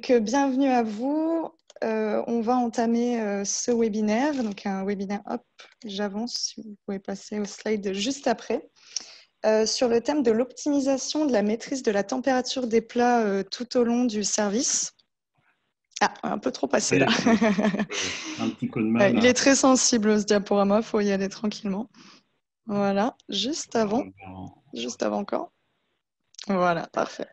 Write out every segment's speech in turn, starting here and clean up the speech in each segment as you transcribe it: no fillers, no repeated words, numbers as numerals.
Donc, bienvenue à vous. On va entamer ce webinaire. Donc, un webinaire, hop, j'avance, si vous pouvez passer au slide juste après, sur le thème de l'optimisation de la maîtrise de la température des plats tout au long du service. Ah, un peu trop passé là. Un petit coup de mal. Il est très sensible ce diaporama, il faut y aller tranquillement. Voilà, juste avant encore. Voilà, parfait.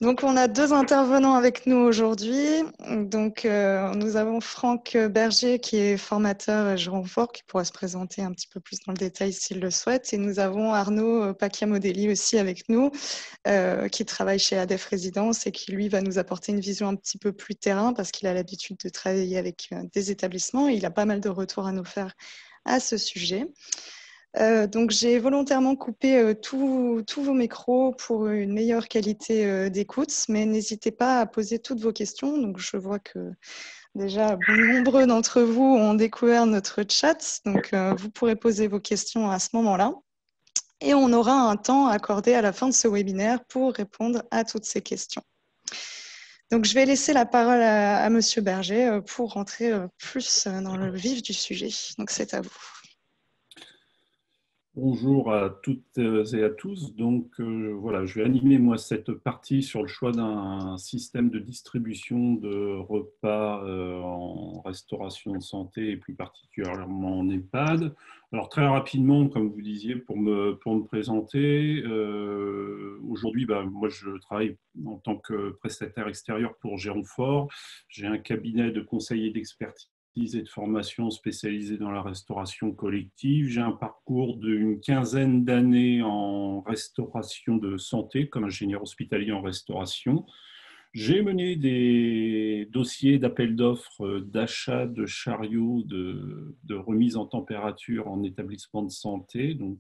Donc, on a deux intervenants avec nous aujourd'hui. Donc, nous avons Franck Berger, qui est formateur Gironfort, qui pourra se présenter un petit peu plus dans le détail s'il le souhaite. Et nous avons Arnaud Pacchiamodelli aussi avec nous, qui travaille chez ADEF Résidence et qui, lui, va nous apporter une vision un petit peu plus terrain parce qu'il a l'habitude de travailler avec des établissements et il a pas mal de retours à nous faire à ce sujet. Donc, j'ai volontairement coupé tous vos micros pour une meilleure qualité d'écoute, mais n'hésitez pas à poser toutes vos questions. Donc, je vois que déjà nombreux d'entre vous ont découvert notre chat, donc vous pourrez poser vos questions à ce moment-là. Et on aura un temps accordé à la fin de ce webinaire pour répondre à toutes ces questions. Donc, je vais laisser la parole à Monsieur Berger pour rentrer plus dans le vif du sujet. Donc, c'est à vous. Bonjour à toutes et à tous. Donc voilà, je vais animer moi cette partie sur le choix d'un système de distribution de repas en restauration de santé et plus particulièrement en EHPAD. Alors très rapidement, comme vous disiez, pour me présenter, aujourd'hui, moi je travaille en tant que prestataire extérieur pour Gironfort. J'ai un cabinet de conseil et d'expertise et de formation spécialisée dans la restauration collective. J'ai un parcours d'une quinzaine d'années en restauration de santé comme ingénieur hospitalier en restauration. J'ai mené des dossiers d'appel d'offres, d'achat de chariots, de remise en température en établissement de santé. Donc,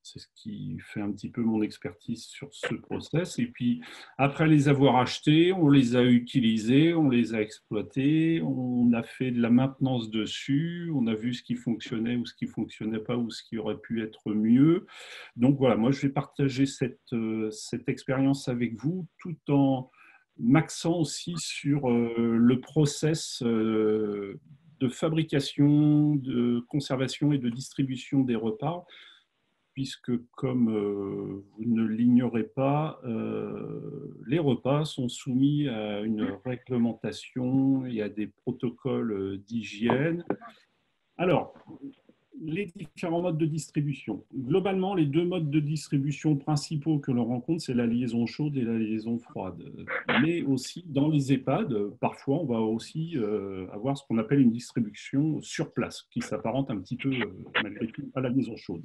c'est ce qui fait un petit peu mon expertise sur ce process. Et puis, après les avoir achetés, on les a utilisés, on les a exploités, on a fait de la maintenance dessus, on a vu ce qui fonctionnait ou ce qui ne fonctionnait pas ou ce qui aurait pu être mieux. Donc voilà, moi je vais partager cette expérience avec vous tout en m'axant aussi sur le process de fabrication, de conservation et de distribution des repas, puisque comme vous ne l'ignorez pas, les repas sont soumis à une réglementation et à des protocoles d'hygiène. Alors, les différents modes de distribution. Globalement, les deux modes de distribution principaux que l'on rencontre, c'est la liaison chaude et la liaison froide. Mais aussi, dans les EHPAD, parfois, on va aussi avoir ce qu'on appelle une distribution sur place, qui s'apparente un petit peu, malgré tout, à la liaison chaude.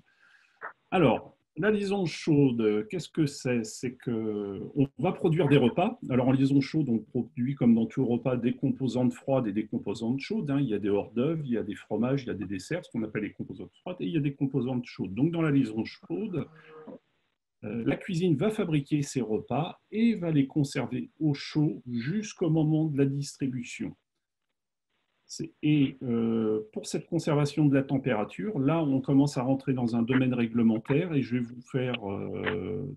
Alors, la liaison chaude, qu'est-ce que c'est? C'est qu'on va produire des repas. Alors, en liaison chaude, on produit, comme dans tout repas, des composantes froides et des composantes chaudes. Il y a des hors-d'œuvre, il y a des fromages, il y a des desserts, ce qu'on appelle les composantes froides, et il y a des composantes chaudes. Donc, dans la liaison chaude, la cuisine va fabriquer ces repas et va les conserver au chaud jusqu'au moment de la distribution. Et pour cette conservation de la température, là, on commence à rentrer dans un domaine réglementaire et je vais vous faire,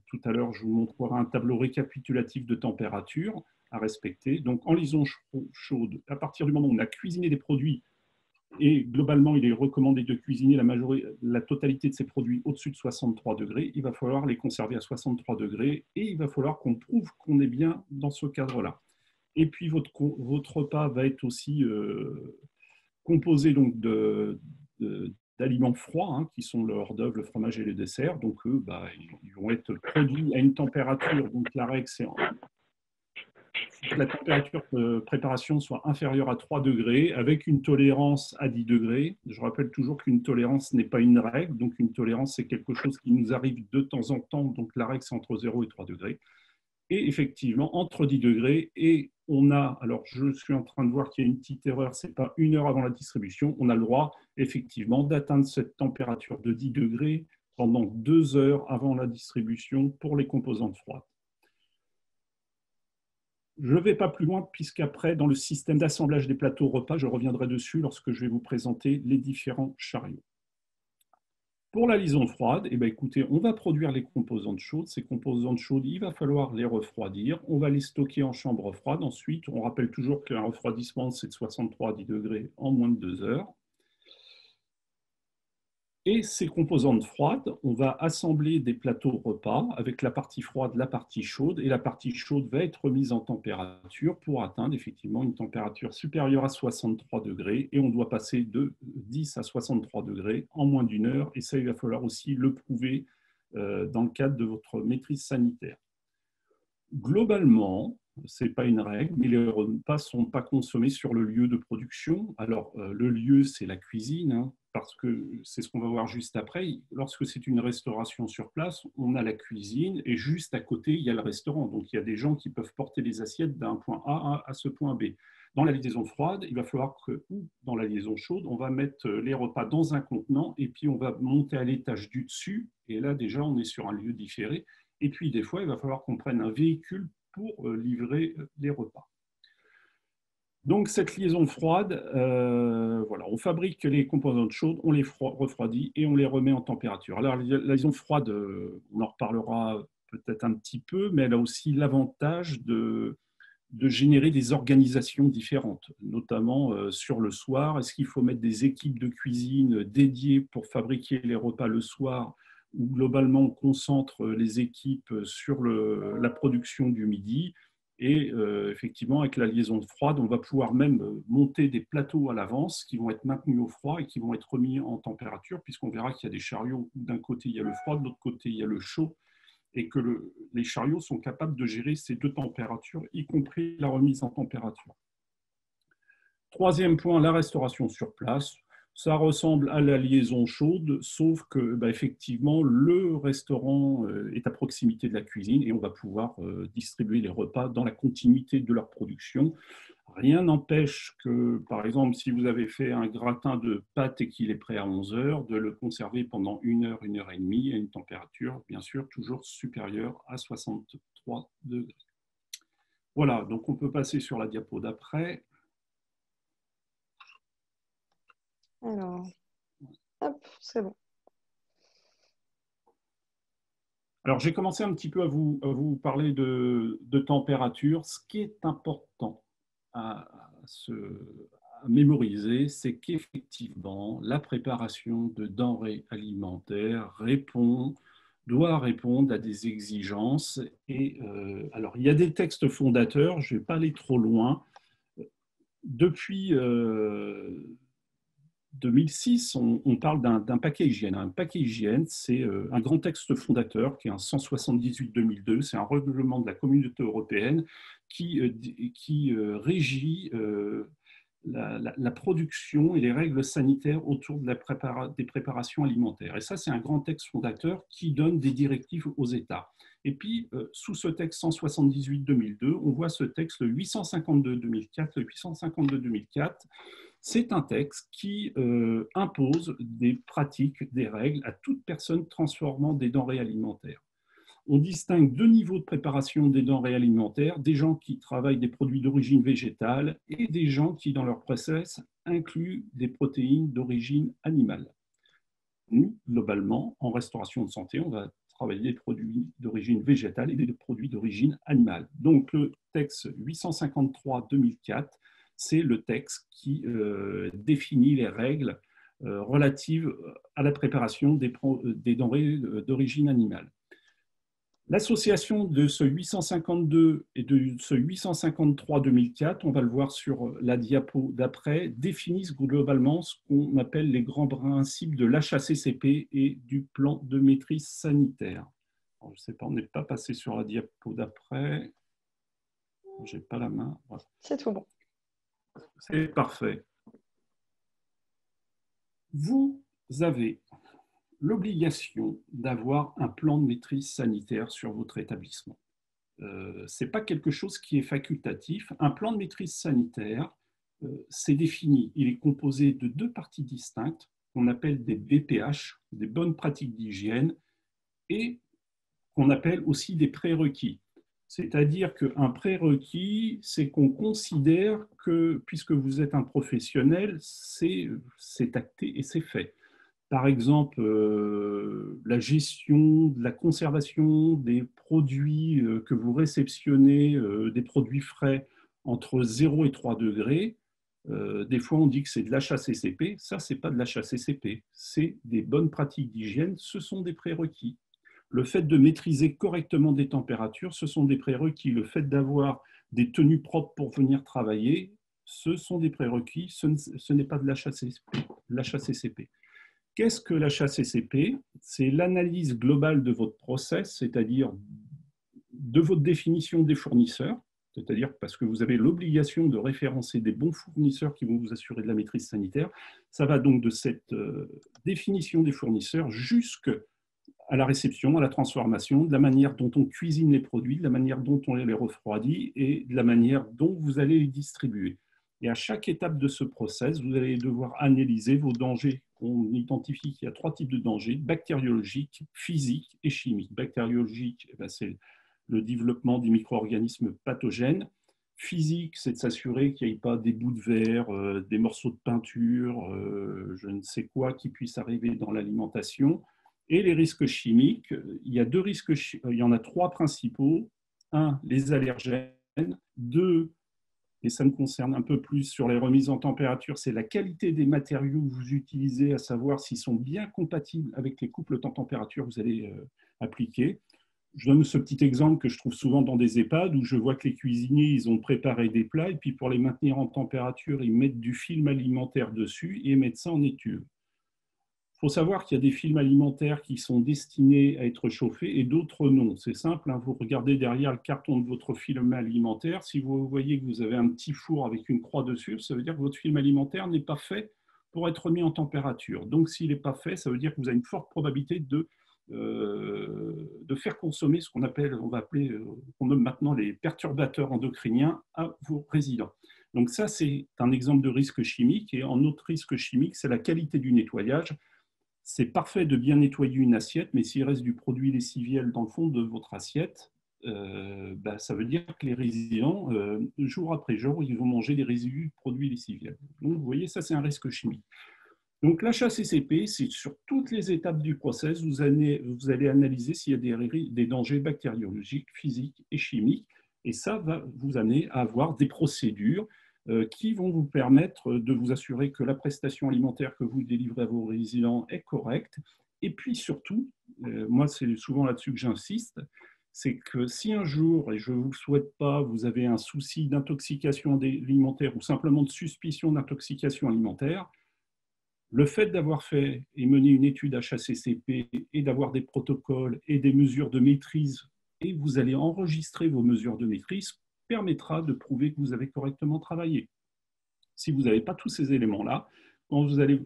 tout à l'heure, je vous montrerai un tableau récapitulatif de température à respecter. Donc, en liaison chaude, à partir du moment où on a cuisiné des produits, et globalement, il est recommandé de cuisiner la totalité de ces produits au-dessus de 63 degrés, il va falloir les conserver à 63 degrés et il va falloir qu'on prouve qu'on est bien dans ce cadre-là. Et puis, votre repas va être aussi composé donc d'aliments froids, qui sont le hors-d'œuvre, le fromage et les desserts. Donc, eux, ils vont être produits à une température. Donc, la règle, c'est que la température de préparation soit inférieure à 3 degrés avec une tolérance à 10 degrés. Je rappelle toujours qu'une tolérance n'est pas une règle. Donc, une tolérance, c'est quelque chose qui nous arrive de temps en temps. Donc, la règle, c'est entre 0 et 3 degrés. Et effectivement, entre 10 degrés, et on a, alors je suis en train de voir qu'il y a une petite erreur, ce n'est pas 1 heure avant la distribution, on a le droit effectivement d'atteindre cette température de 10 degrés pendant 2 heures avant la distribution pour les composantes froides. Je ne vais pas plus loin puisqu'après, dans le système d'assemblage des plateaux repas, je reviendrai dessus lorsque je vais vous présenter les différents chariots. Pour la liaison froide, eh bien, écoutez, on va produire les composantes chaudes. Ces composantes chaudes, il va falloir les refroidir. On va les stocker en chambre froide. Ensuite, on rappelle toujours qu'un refroidissement, c'est de 63 à 10 degrés en moins de 2 heures. Et ces composantes froides, on va assembler des plateaux repas avec la partie froide, la partie chaude, et la partie chaude va être remise en température pour atteindre effectivement une température supérieure à 63 degrés, et on doit passer de 10 à 63 degrés en moins d'une heure, et ça, il va falloir aussi le prouver dans le cadre de votre maîtrise sanitaire. Globalement, ce n'est pas une règle, mais les repas ne sont pas consommés sur le lieu de production. Alors, le lieu, c'est la cuisine, hein, parce que c'est ce qu'on va voir juste après. Lorsque c'est une restauration sur place, on a la cuisine et juste à côté, il y a le restaurant. Donc, il y a des gens qui peuvent porter les assiettes d'un point A à ce point B. Dans la liaison froide, il va falloir que, ou dans la liaison chaude, on va mettre les repas dans un contenant et puis on va monter à l'étage du dessus. Et là, déjà, on est sur un lieu différé. Et puis, des fois, il va falloir qu'on prenne un véhicule pour livrer les repas. Donc, cette liaison froide, voilà, on fabrique les composantes chaudes, on les refroidit et on les remet en température. Alors, la liaison froide, on en reparlera peut-être un petit peu, mais elle a aussi l'avantage de générer des organisations différentes, notamment sur le soir. Est-ce qu'il faut mettre des équipes de cuisine dédiées pour fabriquer les repas le soir, ou globalement on concentre les équipes sur la production du midi? Et effectivement, avec la liaison froide, on va pouvoir même monter des plateaux à l'avance qui vont être maintenus au froid et qui vont être remis en température, puisqu'on verra qu'il y a des chariots où d'un côté il y a le froid, de l'autre côté il y a le chaud, et que les chariots sont capables de gérer ces deux températures, y compris la remise en température. Troisième point, la restauration sur place. Ça ressemble à la liaison chaude, sauf que bah, effectivement, le restaurant est à proximité de la cuisine et on va pouvoir distribuer les repas dans la continuité de leur production. Rien n'empêche que, par exemple, si vous avez fait un gratin de pâtes et qu'il est prêt à 11 heures, de le conserver pendant 1 heure et demie à une température, bien sûr, toujours supérieure à 63 degrés. Voilà, donc on peut passer sur la diapo d'après. Alors, hop, c'est bon. Alors, j'ai commencé un petit peu à vous parler de température. Ce qui est important à mémoriser, c'est qu'effectivement, la préparation de denrées alimentaires doit répondre à des exigences. Et alors, il y a des textes fondateurs, je ne vais pas aller trop loin. Depuis 2006, on parle d'un paquet hygiène. Un paquet hygiène, c'est un grand texte fondateur qui est un 178-2002. C'est un règlement de la Communauté européenne qui régit la production et les règles sanitaires autour de des préparations alimentaires. Et ça, c'est un grand texte fondateur qui donne des directives aux États. Et puis, sous ce texte 178-2002, on voit ce texte, le 852-2004. Le 852-2004, c'est un texte qui impose des pratiques, des règles à toute personne transformant des denrées alimentaires. On distingue deux niveaux de préparation des denrées alimentaires, des gens qui travaillent des produits d'origine végétale et des gens qui, dans leur process, incluent des protéines d'origine animale. Nous, globalement, en restauration de santé, on va travailler des produits d'origine végétale et des produits d'origine animale. Donc, le texte 853-2004, c'est le texte qui définit les règles relatives à la préparation des denrées d'origine animale. L'association de ce 852 et de ce 853-2004, on va le voir sur la diapo d'après, définissent globalement ce qu'on appelle les grands principes de l'HACCP et du plan de maîtrise sanitaire. Alors, je ne sais pas, on n'est pas passé sur la diapo d'après. Je n'ai pas la main. Voilà. C'est tout bon. C'est parfait. Vous avez l'obligation d'avoir un plan de maîtrise sanitaire sur votre établissement. Ce n'est pas quelque chose qui est facultatif. Un plan de maîtrise sanitaire, c'est défini. Il est composé de deux parties distinctes qu'on appelle des BPH, des bonnes pratiques d'hygiène, et qu'on appelle aussi des prérequis. C'est-à-dire qu'un prérequis, c'est qu'on considère que, puisque vous êtes un professionnel, c'est acté et c'est fait. par exemple, la gestion de la conservation des produits que vous réceptionnez, des produits frais entre 0 et 3 degrés. Des fois, on dit que c'est de l'HACCP. Ça, ce n'est pas de l'HACCP. C'est des bonnes pratiques d'hygiène. Ce sont des prérequis. Le fait de maîtriser correctement des températures, ce sont des prérequis. Le fait d'avoir des tenues propres pour venir travailler, ce sont des prérequis. Ce n'est pas de l'HACCP. Qu'est-ce que l'HACCP? C'est l'analyse globale de votre process, c'est-à-dire de votre définition des fournisseurs, c'est-à-dire parce que vous avez l'obligation de référencer des bons fournisseurs qui vont vous assurer de la maîtrise sanitaire. Ça va donc de cette définition des fournisseurs jusqu'à la réception, à la transformation, de la manière dont on cuisine les produits, de la manière dont on les refroidit et de la manière dont vous allez les distribuer. Et à chaque étape de ce process, vous allez devoir analyser vos dangers. On identifie qu'il y a 3 types de dangers: bactériologiques, physiques et chimiques. Bactériologiques, c'est le développement des micro-organismes pathogènes. Physique, c'est de s'assurer qu'il n'y ait pas des bouts de verre, des morceaux de peinture, je ne sais quoi qui puisse arriver dans l'alimentation. Et les risques chimiques, il y a il y en a 3 principaux. 1, les allergènes. 2, et ça me concerne un peu plus sur les remises en température, c'est la qualité des matériaux que vous utilisez, à savoir s'ils sont bien compatibles avec les couples temps-température que vous allez appliquer. Je donne ce petit exemple que je trouve souvent dans des EHPAD où je vois que les cuisiniers, ils ont préparé des plats et puis pour les maintenir en température, ils mettent du film alimentaire dessus et mettent ça en étuve. Il faut savoir qu'il y a des films alimentaires qui sont destinés à être chauffés et d'autres non. C'est simple, hein, vous regardez derrière le carton de votre film alimentaire, si vous voyez que vous avez un petit four avec une croix dessus, ça veut dire que votre film alimentaire n'est pas fait pour être mis en température. Donc s'il n'est pas fait, ça veut dire que vous avez une forte probabilité de faire consommer ce qu'on appelle, on nomme maintenant les perturbateurs endocriniens à vos résidents. Donc ça, c'est un exemple de risque chimique. Et un autre risque chimique, c'est la qualité du nettoyage. C'est parfait de bien nettoyer une assiette, mais s'il reste du produit lessiviel dans le fond de votre assiette, ça veut dire que les résidents, jour après jour, ils vont manger des résidus de produits lessiviels. Donc, vous voyez, ça, c'est un risque chimique. Donc, l'HACCP, c'est sur toutes les étapes du process, vous allez analyser s'il y a des dangers bactériologiques, physiques et chimiques, et ça va vous amener à avoir des procédures qui vont vous permettre de vous assurer que la prestation alimentaire que vous délivrez à vos résidents est correcte. Et puis surtout, moi c'est souvent là-dessus que j'insiste, c'est que si un jour, et je ne vous le souhaite pas, vous avez un souci d'intoxication alimentaire ou simplement de suspicion d'intoxication alimentaire, le fait d'avoir fait et mené une étude HACCP et d'avoir des protocoles et des mesures de maîtrise, et vous allez enregistrer vos mesures de maîtrise, permettra de prouver que vous avez correctement travaillé. Si vous n'avez pas tous ces éléments-là,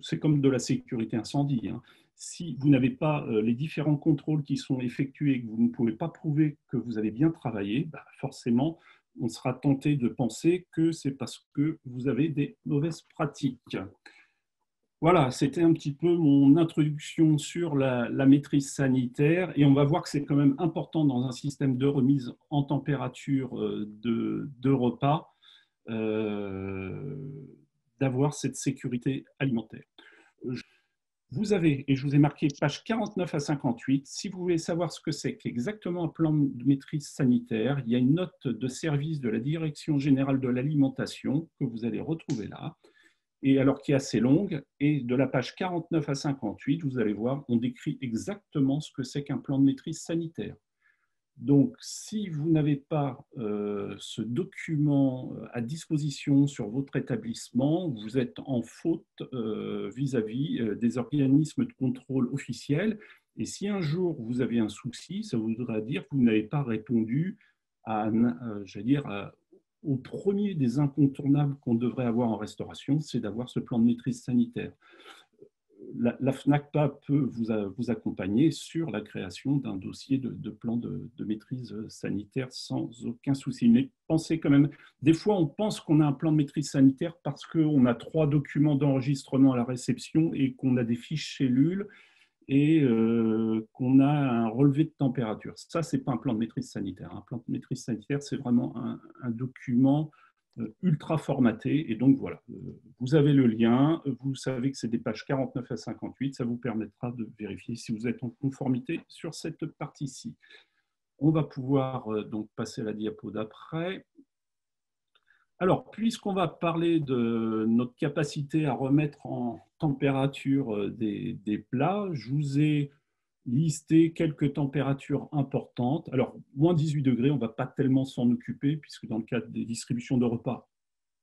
c'est comme de la sécurité incendie. Hein. Si vous n'avez pas les différents contrôles qui sont effectués et que vous ne pouvez pas prouver que vous avez bien travaillé, forcément, on sera tenté de penser que c'est parce que vous avez des mauvaises pratiques. Voilà, c'était un petit peu mon introduction sur la maîtrise sanitaire et on va voir que c'est quand même important dans un système de remise en température de repas d'avoir cette sécurité alimentaire. Vous avez, et je vous ai marqué page 49 à 58, si vous voulez savoir ce que c'est qu'exactement un plan de maîtrise sanitaire, il y a une note de service de la Direction générale de l'alimentation que vous allez retrouver là. Et alors qui est assez longue, et de la page 49 à 58, vous allez voir, on décrit exactement ce que c'est qu'un plan de maîtrise sanitaire. Donc, si vous n'avez pas ce document à disposition sur votre établissement, vous êtes en faute vis-à-vis des organismes de contrôle officiels. Et si un jour vous avez un souci, ça voudra dire que vous n'avez pas répondu au premier des incontournables qu'on devrait avoir en restauration, c'est d'avoir ce plan de maîtrise sanitaire. La FNACPA peut vous accompagner sur la création d'un dossier de plan de maîtrise sanitaire sans aucun souci. Mais pensez quand même, des fois on pense qu'on a un plan de maîtrise sanitaire parce qu'on a 3 documents d'enregistrement à la réception et qu'on a des fiches cellules et qu'on a un relevé de température. Ça, ce n'est pas un plan de maîtrise sanitaire. Un plan de maîtrise sanitaire, c'est vraiment un document ultra formaté. Et donc voilà, vous avez le lien, vous savez que c'est des pages 49 à 58, ça vous permettra de vérifier si vous êtes en conformité sur cette partie-ci. On va pouvoir donc passer à la diapo d'après. Alors, puisqu'on va parler de notre capacité à remettre en température des plats, je vous ai listé quelques températures importantes. Alors, moins 18 degrés, on ne va pas tellement s'en occuper, puisque dans le cadre des distributions de repas,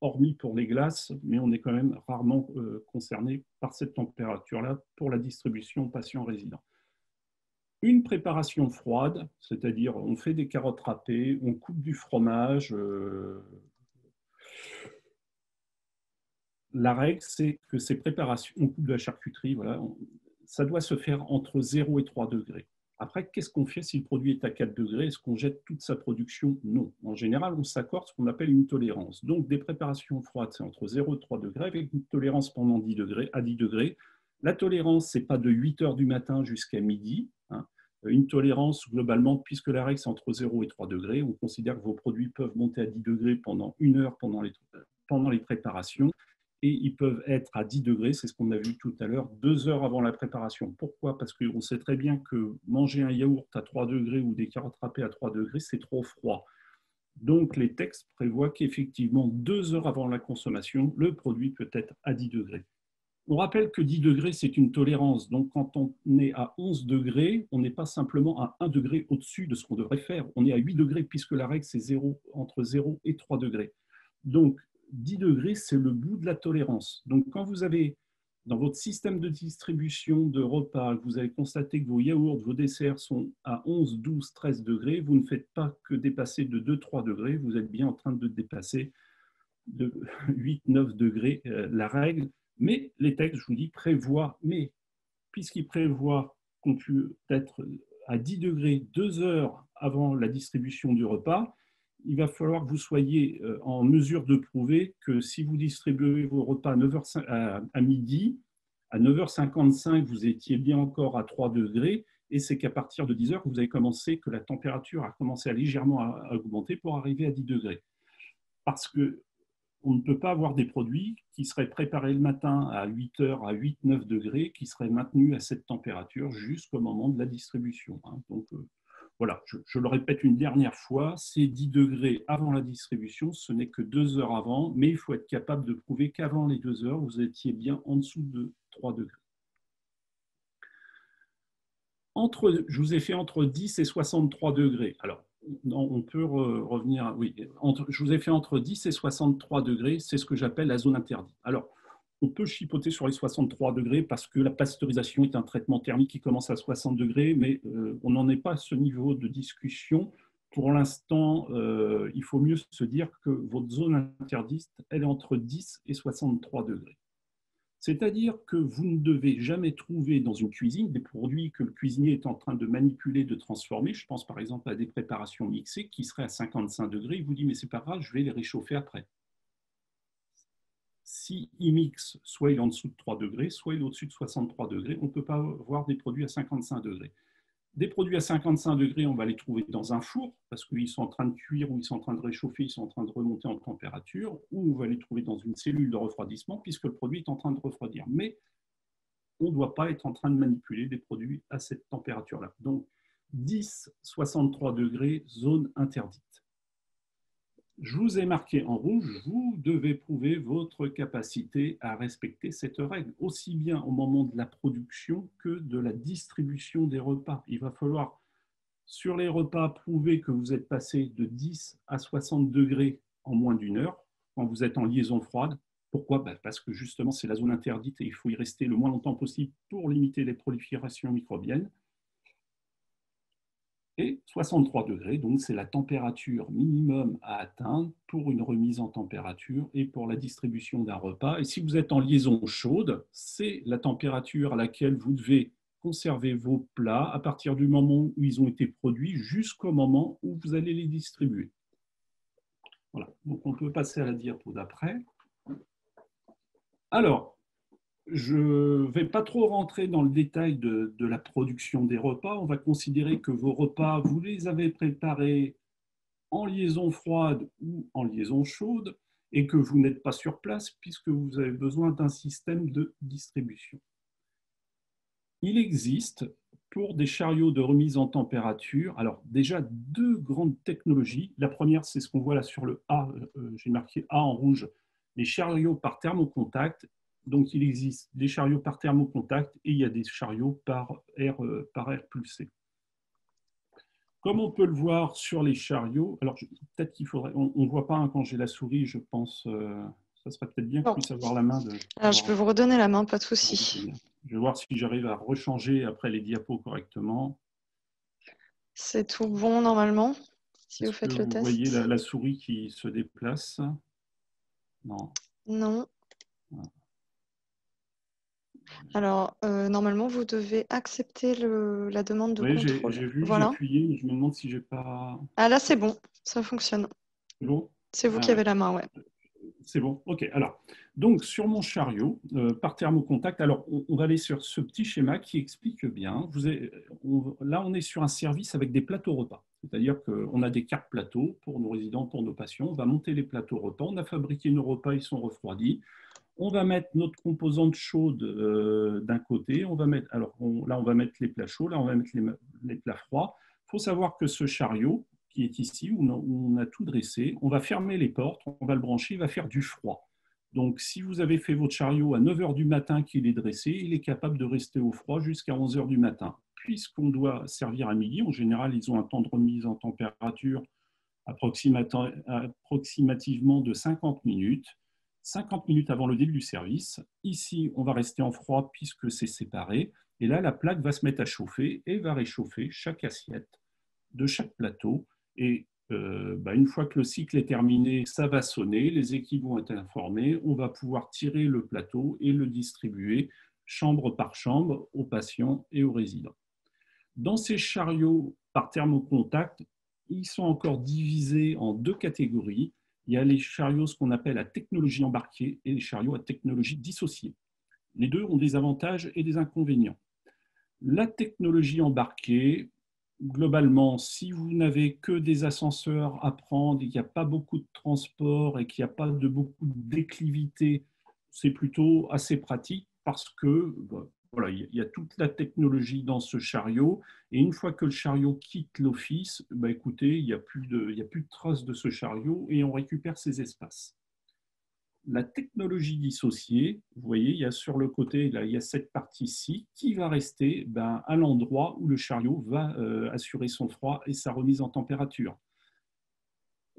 hormis pour les glaces, mais on est quand même rarement concerné par cette température-là pour la distribution patient-résident. Une préparation froide, c'est-à-dire on fait des carottes râpées, on coupe du fromage. La règle, c'est que ces préparations, on coupe de la charcuterie, voilà, ça doit se faire entre 0 et 3 degrés. Après, qu'est-ce qu'on fait si le produit est à 4 degrés? Est-ce qu'on jette toute sa production? Non. En général, on s'accorde ce qu'on appelle une tolérance. Donc, des préparations froides, c'est entre 0 et 3 degrés, avec une tolérance pendant 10 degrés, à 10 degrés. La tolérance, ce n'est pas de 8 heures du matin jusqu'à midi. Hein. Une tolérance, globalement, puisque la règle, c'est entre 0 et 3 degrés, on considère que vos produits peuvent monter à 10 degrés pendant 1 heure pendant les préparations. Et ils peuvent être à 10 degrés, c'est ce qu'on a vu tout à l'heure, 2 heures avant la préparation. Pourquoi? Parce qu'on sait très bien que manger un yaourt à 3 degrés ou des carottes râpées à 3 degrés, c'est trop froid. Donc, les textes prévoient qu'effectivement, 2 heures avant la consommation, le produit peut être à 10 degrés. On rappelle que 10 degrés, c'est une tolérance. Donc, quand on est à 11 degrés, on n'est pas simplement à 1 degré au-dessus de ce qu'on devrait faire. On est à 8 degrés puisque la règle, c'est entre 0 et 3 degrés. Donc, 10 degrés, c'est le bout de la tolérance. Donc, quand vous avez dans votre système de distribution de repas, vous avez constaté que vos yaourts, vos desserts sont à 11, 12, 13 degrés, vous ne faites pas que dépasser de 2-3 degrés, vous êtes bien en train de dépasser de 8-9 degrés la règle. Mais les textes, je vous dis, prévoient, mais puisqu'ils prévoient qu'on peut être à 10 degrés 2 heures avant la distribution du repas, il va falloir que vous soyez en mesure de prouver que si vous distribuez vos repas à midi, à 9h55, vous étiez bien encore à 3 degrés, et c'est qu'à partir de 10 heures, vous avez commencé, que la température a commencé à légèrement à augmenter pour arriver à 10 degrés. Parce que on ne peut pas avoir des produits qui seraient préparés le matin à 8 heures, à 8-9 degrés, qui seraient maintenus à cette température jusqu'au moment de la distribution. Donc, voilà, je le répète une dernière fois, c'est 10 degrés avant la distribution, ce n'est que 2 heures avant, mais il faut être capable de prouver qu'avant les 2 heures, vous étiez bien en dessous de 3 degrés. Je vous ai fait entre 10 et 63 degrés. Alors, on peut revenir, oui, je vous ai fait entre 10 et 63 degrés, c'est ce que j'appelle la zone interdite. Alors, on peut chipoter sur les 63 degrés parce que la pasteurisation est un traitement thermique qui commence à 60 degrés, mais on n'en est pas à ce niveau de discussion. Pour l'instant, il faut mieux se dire que votre zone interdite, elle est entre 10 et 63 degrés. C'est-à-dire que vous ne devez jamais trouver dans une cuisine des produits que le cuisinier est en train de manipuler, de transformer. Je pense par exemple à des préparations mixées qui seraient à 55 degrés. Il vous dit, mais c'est pas grave, je vais les réchauffer après. S'il mixe, soit il est en dessous de 3 degrés, soit il est au-dessus de 63 degrés, on ne peut pas avoir des produits à 55 degrés. Des produits à 55 degrés, on va les trouver dans un four parce qu'ils sont en train de cuire ou ils sont en train de réchauffer, ils sont en train de remonter en température, ou on va les trouver dans une cellule de refroidissement puisque le produit est en train de refroidir. Mais on ne doit pas être en train de manipuler des produits à cette température-là. Donc 10-63 degrés, zone interdite. Je vous ai marqué en rouge, vous devez prouver votre capacité à respecter cette règle, aussi bien au moment de la production que de la distribution des repas. Il va falloir, sur les repas, prouver que vous êtes passé de 10 à 60 degrés en moins d'une heure, quand vous êtes en liaison froide. Pourquoi? Parce que justement, c'est la zone interdite et il faut y rester le moins longtemps possible pour limiter les proliférations microbiennes. Et 63 degrés, donc c'est la température minimum à atteindre pour une remise en température et pour la distribution d'un repas. Et si vous êtes en liaison chaude, c'est la température à laquelle vous devez conserver vos plats à partir du moment où ils ont été produits jusqu'au moment où vous allez les distribuer. Voilà, donc on peut passer à la diapo d'après. Alors, je ne vais pas trop rentrer dans le détail de la production des repas. On va considérer que vos repas, vous les avez préparés en liaison froide ou en liaison chaude. et que vous n'êtes pas sur place puisque vous avez besoin d'un système de distribution. Il existe pour des chariots de remise en température, alors déjà deux grandes technologies. La première, c'est ce qu'on voit là sur le A, j'ai marqué A en rouge, les chariots par thermocontact. Donc il existe des chariots par thermocontact et il y a des chariots par air pulsé. Comme on peut le voir sur les chariots, alors peut-être qu'il faudrait, on ne voit pas hein, quand j'ai la souris, je pense, ça serait peut-être bien que je puisse avoir la main. Alors, je peux vous redonner la main, pas de souci. Je vais voir si j'arrive à rechanger après les diapos correctement. C'est tout bon normalement, si vous faites le test. Vous voyez la souris qui se déplace? Non. Non. Alors, normalement, vous devez accepter la demande de contrôle. J'ai vu, voilà. J'ai appuyé, je me demande si j'ai pas... Ah là, c'est bon, ça fonctionne. C'est bon? C'est vous qui avez la main, ouais. C'est bon, ok. Alors, donc sur mon chariot, par thermocontact, alors on va aller sur ce petit schéma qui explique bien. Là, on est sur un service avec des plateaux repas. C'est-à-dire qu'on a des cartes plateaux pour nos résidents, pour nos patients. On va monter les plateaux repas. On a fabriqué nos repas, ils sont refroidis. On va mettre notre composante chaude d'un côté. On va mettre, là, on va mettre les plats chauds. Là, on va mettre les plats froids. Il faut savoir que ce chariot, qui est ici, où on a tout dressé, on va fermer les portes, on va le brancher, il va faire du froid. Donc, si vous avez fait votre chariot à 9 h du matin qu'il est dressé, il est capable de rester au froid jusqu'à 11 h du matin. Puisqu'on doit servir à midi, en général, ils ont un temps de remise en température approximativement de 50 minutes. 50 minutes avant le début du service. Ici, on va rester en froid puisque c'est séparé. Et là, la plaque va se mettre à chauffer et va réchauffer chaque assiette de chaque plateau. Et une fois que le cycle est terminé, ça va sonner, les équipes vont être informées, on va pouvoir tirer le plateau et le distribuer chambre par chambre aux patients et aux résidents. Dans ces chariots par thermocontact, ils sont encore divisés en deux catégories. Il y a les chariots, ce qu'on appelle à technologie embarquée, et les chariots à technologie dissociée. Les deux ont des avantages et des inconvénients. La technologie embarquée, globalement, si vous n'avez que des ascenseurs à prendre et qu'il n'y a pas beaucoup de transport et qu'il n'y a pas beaucoup de déclivité, c'est plutôt assez pratique parce que voilà, il y a toute la technologie dans ce chariot et une fois que le chariot quitte l'office, écoutez, il n'y a plus de traces de ce chariot et on récupère ces espaces. La technologie dissociée, vous voyez, il y a sur le côté, là, il y a cette partie-ci qui va rester à l'endroit où le chariot va assurer son froid et sa remise en température.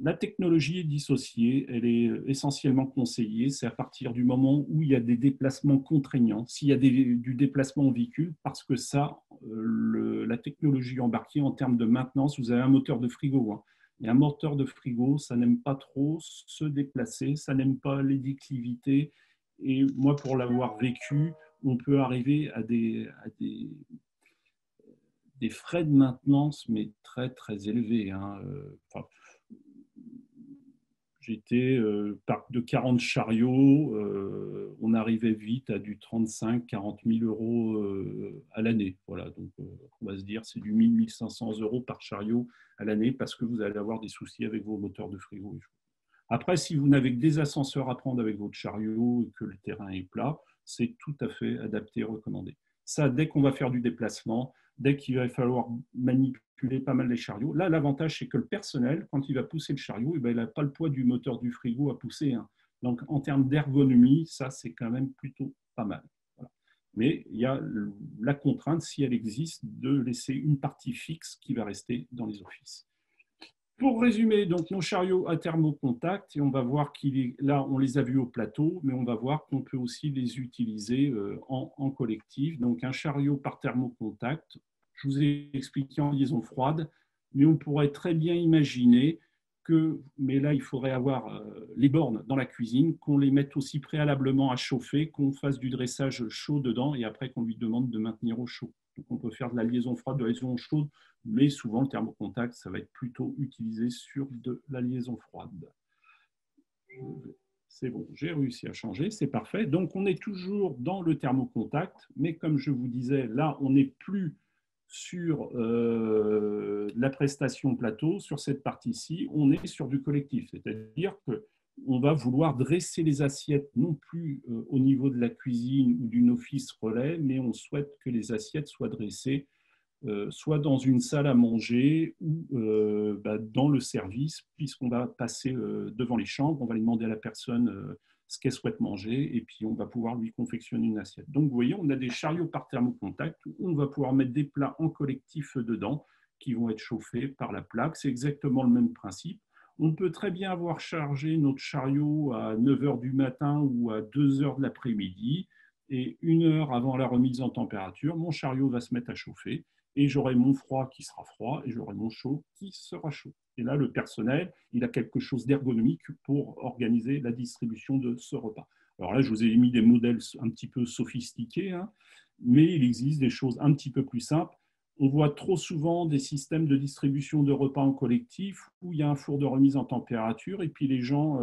La technologie dissociée, elle est essentiellement conseillée, c'est à partir du moment où il y a des déplacements contraignants, s'il y a du déplacement en véhicule, parce que ça, la technologie embarquée en termes de maintenance, vous avez un moteur de frigo, hein. Et un moteur de frigo, ça n'aime pas trop se déplacer, ça n'aime pas les déclivités. Et moi, pour l'avoir vécu, on peut arriver à des frais de maintenance, mais très, très élevés, hein. J'étais parc de 40 chariots, on arrivait vite à du 35-40 000 euros à l'année. Voilà, donc on va se dire c'est du 1 500 euros par chariot à l'année parce que vous allez avoir des soucis avec vos moteurs de frigo. Après, si vous n'avez que des ascenseurs à prendre avec votre chariot et que le terrain est plat, c'est tout à fait adapté et recommandé. Ça, dès qu'on va faire du déplacement, dès qu'il va falloir manipuler pas mal les chariots, là, l'avantage, c'est que le personnel, quand il va pousser le chariot, il n'a pas le poids du moteur du frigo à pousser, hein. Donc, en termes d'ergonomie, ça, c'est quand même plutôt pas mal. Voilà. Mais il y a la contrainte, si elle existe, de laisser une partie fixe qui va rester dans les offices. Pour résumer, donc nos chariots à thermocontact, et on va voir là, on les a vus au plateau, mais on va voir qu'on peut aussi les utiliser en collectif. Donc un chariot par thermocontact, je vous ai expliqué en liaison froide, mais on pourrait très bien imaginer mais là il faudrait avoir les bornes dans la cuisine, qu'on les mette aussi préalablement à chauffer, qu'on fasse du dressage chaud dedans et après qu'on lui demande de maintenir au chaud. Donc on peut faire de la liaison froide, de la liaison chaude, mais souvent le thermocontact, ça va être plutôt utilisé sur de la liaison froide. C'est bon, j'ai réussi à changer, c'est parfait. Donc on est toujours dans le thermocontact, mais comme je vous disais, là on n'est plus sur la prestation plateau, sur cette partie-ci, on est sur du collectif. C'est-à-dire que on va vouloir dresser les assiettes non plus au niveau de la cuisine ou d'une office relais, mais on souhaite que les assiettes soient dressées soit dans une salle à manger ou dans le service, puisqu'on va passer devant les chambres, on va aller demander à la personne ce qu'elle souhaite manger, et puis on va pouvoir lui confectionner une assiette. Donc vous voyez, on a des chariots par thermocontact, où on va pouvoir mettre des plats en collectif dedans, qui vont être chauffés par la plaque. C'est exactement le même principe. On peut très bien avoir chargé notre chariot à 9 h du matin ou à 2 h de l'après-midi, et 1 heure avant la remise en température, mon chariot va se mettre à chauffer, et j'aurai mon froid qui sera froid, et j'aurai mon chaud qui sera chaud. Et là, le personnel, il a quelque chose d'ergonomique pour organiser la distribution de ce repas. Alors là, je vous ai mis des modèles un petit peu sophistiqués, hein, mais il existe des choses un petit peu plus simples. On voit trop souvent des systèmes de distribution de repas en collectif où il y a un four de remise en température et puis les gens,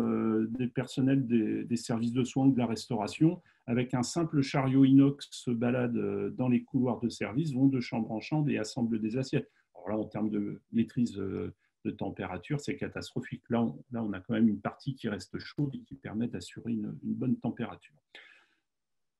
des personnels des services de soins ou de la restauration, avec un simple chariot inox, se baladent dans les couloirs de service, vont de chambre en chambre et assemblent des assiettes. Alors là, en termes de maîtrise de température, c'est catastrophique. Là, on a quand même une partie qui reste chaude et qui permet d'assurer une bonne température.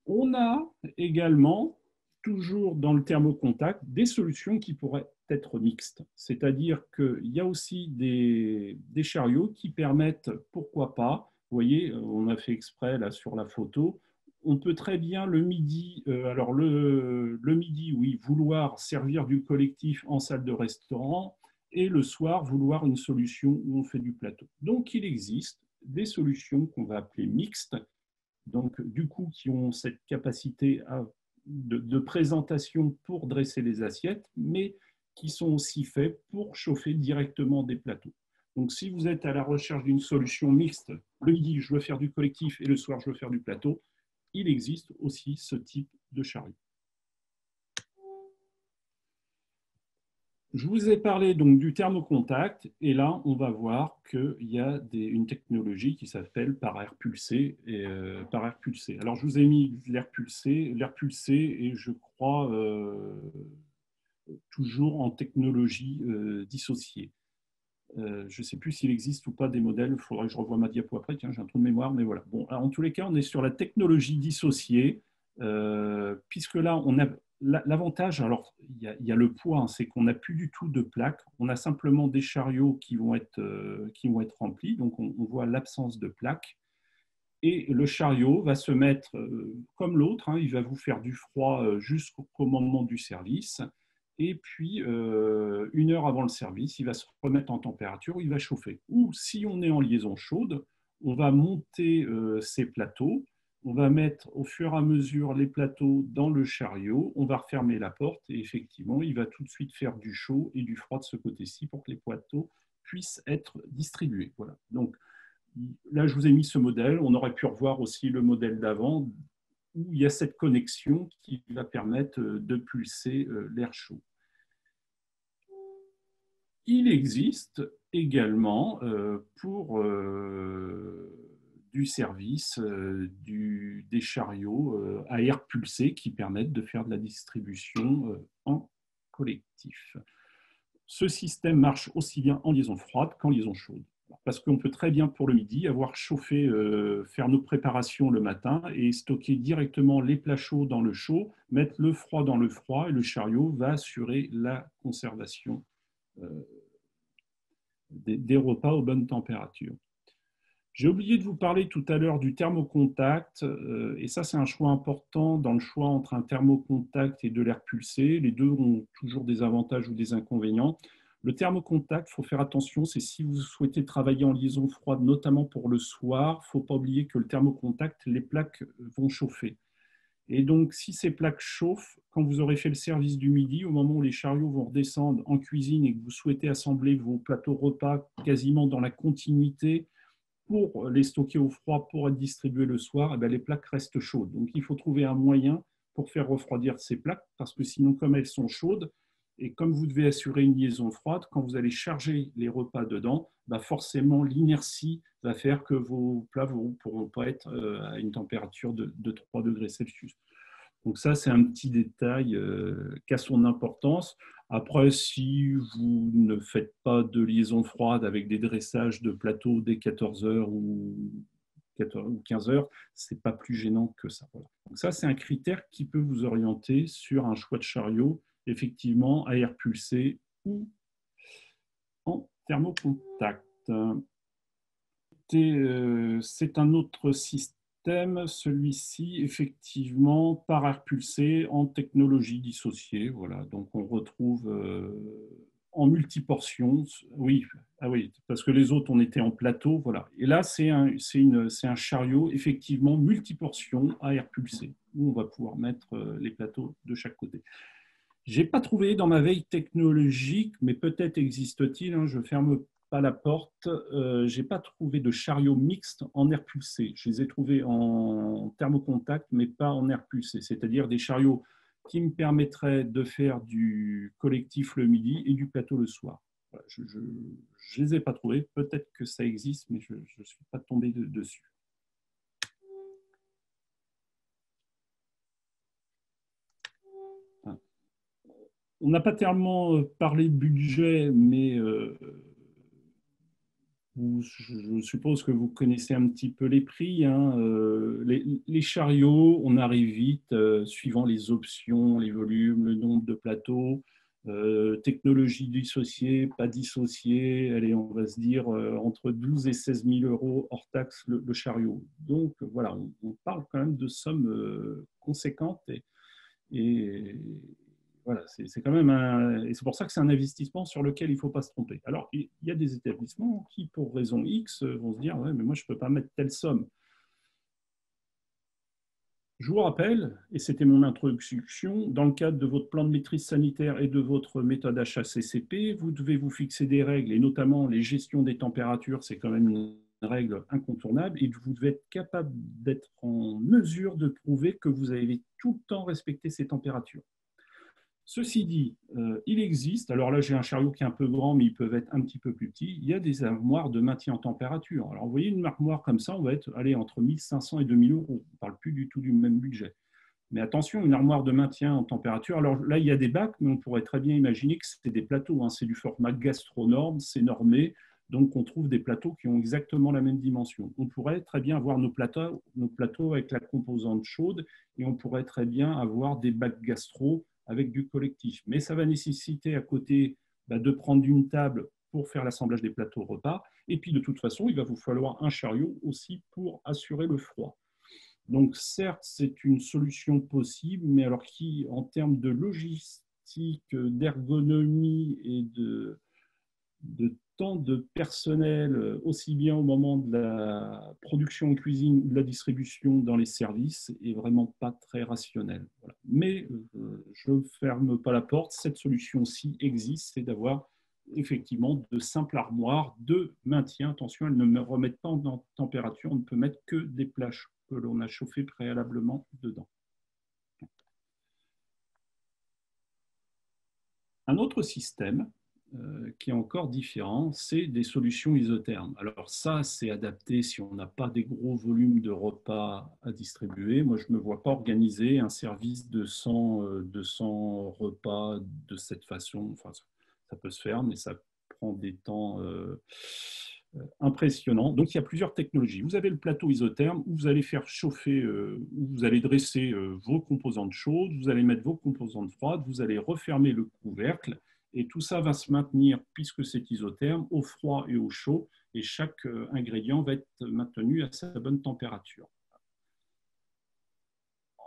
On a également, toujours dans le thermocontact, des solutions qui pourraient être mixtes. C'est-à-dire qu'il y a aussi des chariots qui permettent, pourquoi pas, vous voyez, on a fait exprès là sur la photo, on peut très bien le midi, alors le midi, oui, vouloir servir du collectif en salle de restaurant et le soir, vouloir une solution où on fait du plateau. Donc, il existe des solutions qu'on va appeler mixtes, donc du coup, qui ont cette capacité de présentation pour dresser les assiettes, mais qui sont aussi faits pour chauffer directement des plateaux. Donc, si vous êtes à la recherche d'une solution mixte, le midi, je veux faire du collectif et le soir, je veux faire du plateau, il existe aussi ce type de chariot. Je vous ai parlé donc du thermocontact et là, on va voir qu'il y a une technologie qui s'appelle par air pulsé. Par air pulsé. Alors, je vous ai mis l'air pulsé. L'air pulsé est, je crois, toujours en technologie dissociée. Je ne sais plus s'il existe ou pas des modèles. Il faudrait que je revoie ma diapo après. Tiens, j'ai un trou de mémoire, mais voilà. Bon, alors, en tous les cas, on est sur la technologie dissociée, puisque là, on a l'avantage. Alors, il y a le poids, hein, c'est qu'on n'a plus du tout de plaques. On a simplement des chariots qui vont être remplis. Donc, on voit l'absence de plaques. Et le chariot va se mettre comme l'autre. Hein, il va vous faire du froid jusqu'au moment du service. Et puis, 1 heure avant le service, il va se remettre en température, il va chauffer. Ou si on est en liaison chaude, on va monter ces plateaux, on va mettre au fur et à mesure les plateaux dans le chariot, on va refermer la porte et effectivement, il va tout de suite faire du chaud et du froid de ce côté-ci pour que les plateaux puissent être distribués. Voilà. Donc là, je vous ai mis ce modèle. On aurait pu revoir aussi le modèle d'avant où il y a cette connexion qui va permettre de pulser l'air chaud. Il existe également pour du service des chariots à air pulsé qui permettent de faire de la distribution en collectif. Ce système marche aussi bien en liaison froide qu'en liaison chaude. Parce qu'on peut très bien, pour le midi, avoir chauffé, faire nos préparations le matin et stocker directement les plats chauds dans le chaud, mettre le froid dans le froid et le chariot va assurer la conservation des repas aux bonnes températures. J'ai oublié de vous parler tout à l'heure du thermocontact, et ça c'est un choix important dans le choix entre un thermocontact et de l'air pulsé. Les deux ont toujours des avantages ou des inconvénients. Le thermocontact, il faut faire attention, c'est si vous souhaitez travailler en liaison froide, notamment pour le soir, il ne faut pas oublier que le thermocontact, les plaques vont chauffer. Et donc, si ces plaques chauffent, quand vous aurez fait le service du midi, au moment où les chariots vont redescendre en cuisine et que vous souhaitez assembler vos plateaux repas quasiment dans la continuité pour les stocker au froid, pour être distribués le soir, et bien les plaques restent chaudes. Donc, il faut trouver un moyen pour faire refroidir ces plaques, parce que sinon, comme elles sont chaudes, et comme vous devez assurer une liaison froide, quand vous allez charger les repas dedans, bah forcément l'inertie va faire que vos plats ne pourront pas être à une température de 3 degrés Celsius. Donc ça, c'est un petit détail qui a son importance. Après, si vous ne faites pas de liaison froide avec des dressages de plateau dès 14 heures ou 15 heures, ce n'est pas plus gênant que ça. Voilà. Donc ça, c'est un critère qui peut vous orienter sur un choix de chariot, effectivement, à air pulsé ou en thermocontact. C'est un autre système, celui-ci, effectivement, par air pulsé en technologie dissociée. Voilà. Donc, on retrouve en multiportion. Oui, ah oui, parce que les autres, on était en plateau. Voilà. Et là, c'est un chariot, effectivement, multiportion à air pulsé, où on va pouvoir mettre les plateaux de chaque côté. Je n'ai pas trouvé dans ma veille technologique, mais peut-être existe-t-il, hein, je ne ferme pas la porte, je n'ai pas trouvé de chariot mixte en air pulsé. Je les ai trouvés en thermocontact, mais pas en air pulsé, c'est-à-dire des chariots qui me permettraient de faire du collectif le midi et du plateau le soir. Voilà, je ne les ai pas trouvés, peut-être que ça existe, mais je ne suis pas tombé dessus. On n'a pas tellement parlé de budget, mais je suppose que vous connaissez un petit peu les prix. Hein. Les chariots, on arrive vite, suivant les options, les volumes, le nombre de plateaux, technologie dissociée, pas dissociée. Allez, on va se dire entre 12 et 16 000 euros hors taxe le chariot. Donc voilà, on parle quand même de sommes conséquentes et voilà, c'est quand même et c'est pour ça que c'est un investissement sur lequel il ne faut pas se tromper. Alors, il y a des établissements qui, pour raison X, vont se dire, ouais, mais moi, je ne peux pas mettre telle somme. Je vous rappelle, et c'était mon introduction, dans le cadre de votre plan de maîtrise sanitaire et de votre méthode HACCP, vous devez vous fixer des règles, et notamment les gestions des températures, c'est quand même une règle incontournable, et vous devez être capable d'être en mesure de prouver que vous avez tout le temps respecté ces températures. Ceci dit, il existe, alors là j'ai un chariot qui est un peu grand, mais ils peuvent être un petit peu plus petits, il y a des armoires de maintien en température. Alors vous voyez une armoire comme ça, on va être allez, entre 1500 et 2000 euros, on ne parle plus du tout du même budget. Mais attention, une armoire de maintien en température, alors là il y a des bacs, mais on pourrait très bien imaginer que c'est des plateaux, hein. C'est du format gastronorme, c'est normé, donc on trouve des plateaux qui ont exactement la même dimension. On pourrait très bien avoir nos plateaux avec la composante chaude, et on pourrait très bien avoir des bacs gastro avec du collectif. Mais ça va nécessiter à côté de prendre une table pour faire l'assemblage des plateaux repas. Et puis de toute façon, il va vous falloir un chariot aussi pour assurer le froid. Donc certes, c'est une solution possible, mais alors qui, en termes de logistique, d'ergonomie et de temps de personnel, aussi bien au moment de la production en cuisine ou de la distribution dans les services, est vraiment pas très rationnel. Voilà. Mais je ne ferme pas la porte, cette solution-ci existe, c'est d'avoir effectivement de simples armoires de maintien. Attention, elles ne me remettent pas en température, on ne peut mettre que des plats que l'on a chauffés préalablement dedans. Un autre système qui est encore différent, c'est des solutions isothermes. Alors ça, c'est adapté si on n'a pas des gros volumes de repas à distribuer. Moi, je ne me vois pas organiser un service de 100 repas de cette façon. Enfin, ça peut se faire, mais ça prend des temps impressionnants. Donc, il y a plusieurs technologies. Vous avez le plateau isotherme où vous allez faire chauffer, où vous allez dresser vos composantes chaudes, vous allez mettre vos composantes froides, vous allez refermer le couvercle. Et tout ça va se maintenir, puisque c'est isotherme, au froid et au chaud, et chaque ingrédient va être maintenu à sa bonne température.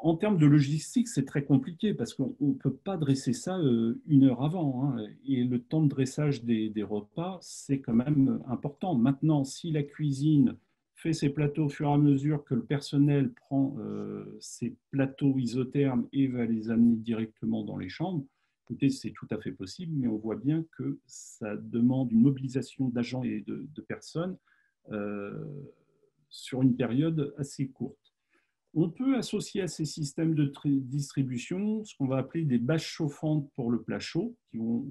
En termes de logistique, c'est très compliqué, parce qu'on ne peut pas dresser ça une heure avant. Hein, et le temps de dressage des repas, c'est quand même important. Maintenant, si la cuisine fait ses plateaux au fur et à mesure que le personnel prend ses plateaux isothermes et va les amener directement dans les chambres, écoutez, c'est tout à fait possible, mais on voit bien que ça demande une mobilisation d'agents et de personnes sur une période assez courte. On peut associer à ces systèmes de distribution ce qu'on va appeler des bâches chauffantes pour le plat chaud, qui vont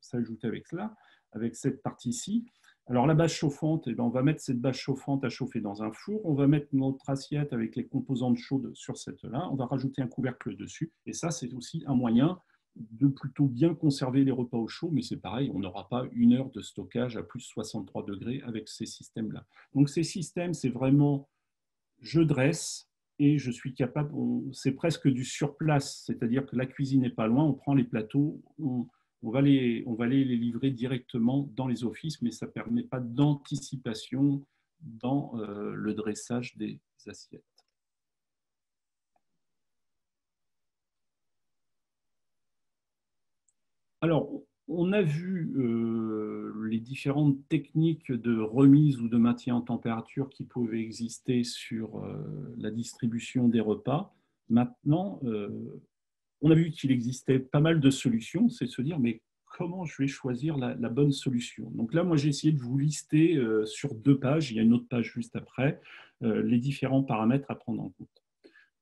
s'ajouter avec cela, avec cette partie-ci. Alors la bâche chauffante, eh bien, on va mettre cette bâche chauffante à chauffer dans un four, on va mettre notre assiette avec les composantes chaudes sur cette-là, on va rajouter un couvercle dessus, et ça c'est aussi un moyen de plutôt bien conserver les repas au chaud, mais c'est pareil, on n'aura pas 1 heure de stockage à plus 63 degrés avec ces systèmes-là. Donc ces systèmes, c'est vraiment, je dresse et je suis capable, c'est presque du surplace, c'est-à-dire que la cuisine n'est pas loin, on prend les plateaux, on va les livrer directement dans les offices, mais ça ne permet pas d'anticipation dans le dressage des assiettes. Alors, on a vu les différentes techniques de remise ou de maintien en température qui pouvaient exister sur la distribution des repas. Maintenant, on a vu qu'il existait pas mal de solutions, c'est de se dire, mais comment je vais choisir la bonne solution? Donc là, moi, j'ai essayé de vous lister sur 2 pages, il y a une autre page juste après, les différents paramètres à prendre en compte.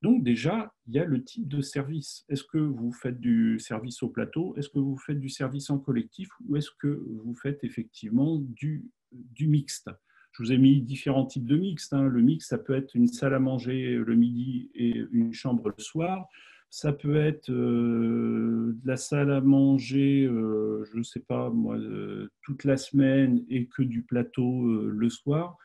Donc déjà, il y a le type de service. Est-ce que vous faites du service au plateau? Est-ce que vous faites du service en collectif? Ou est-ce que vous faites effectivement du mixte? Je vous ai mis différents types de mixte. Le mixte, ça peut être une salle à manger le midi et une chambre le soir. Ça peut être de la salle à manger, je ne sais pas moi, toute la semaine et que du plateau le soir.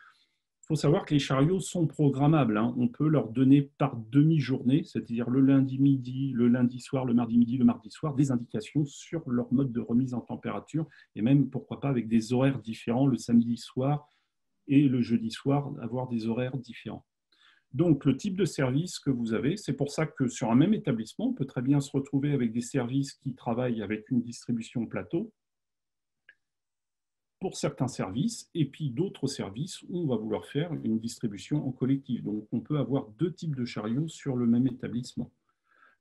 Il faut savoir que les chariots sont programmables. On peut leur donner par demi-journée, c'est-à-dire le lundi midi, le lundi soir, le mardi midi, le mardi soir, des indications sur leur mode de remise en température et même, pourquoi pas, avec des horaires différents, le samedi soir et le jeudi soir, avoir des horaires différents. Donc, le type de service que vous avez, c'est pour ça que sur un même établissement, on peut très bien se retrouver avec des services qui travaillent avec une distribution plateau pour certains services, et puis d'autres services où on va vouloir faire une distribution en collectif. Donc, on peut avoir 2 types de chariots sur le même établissement.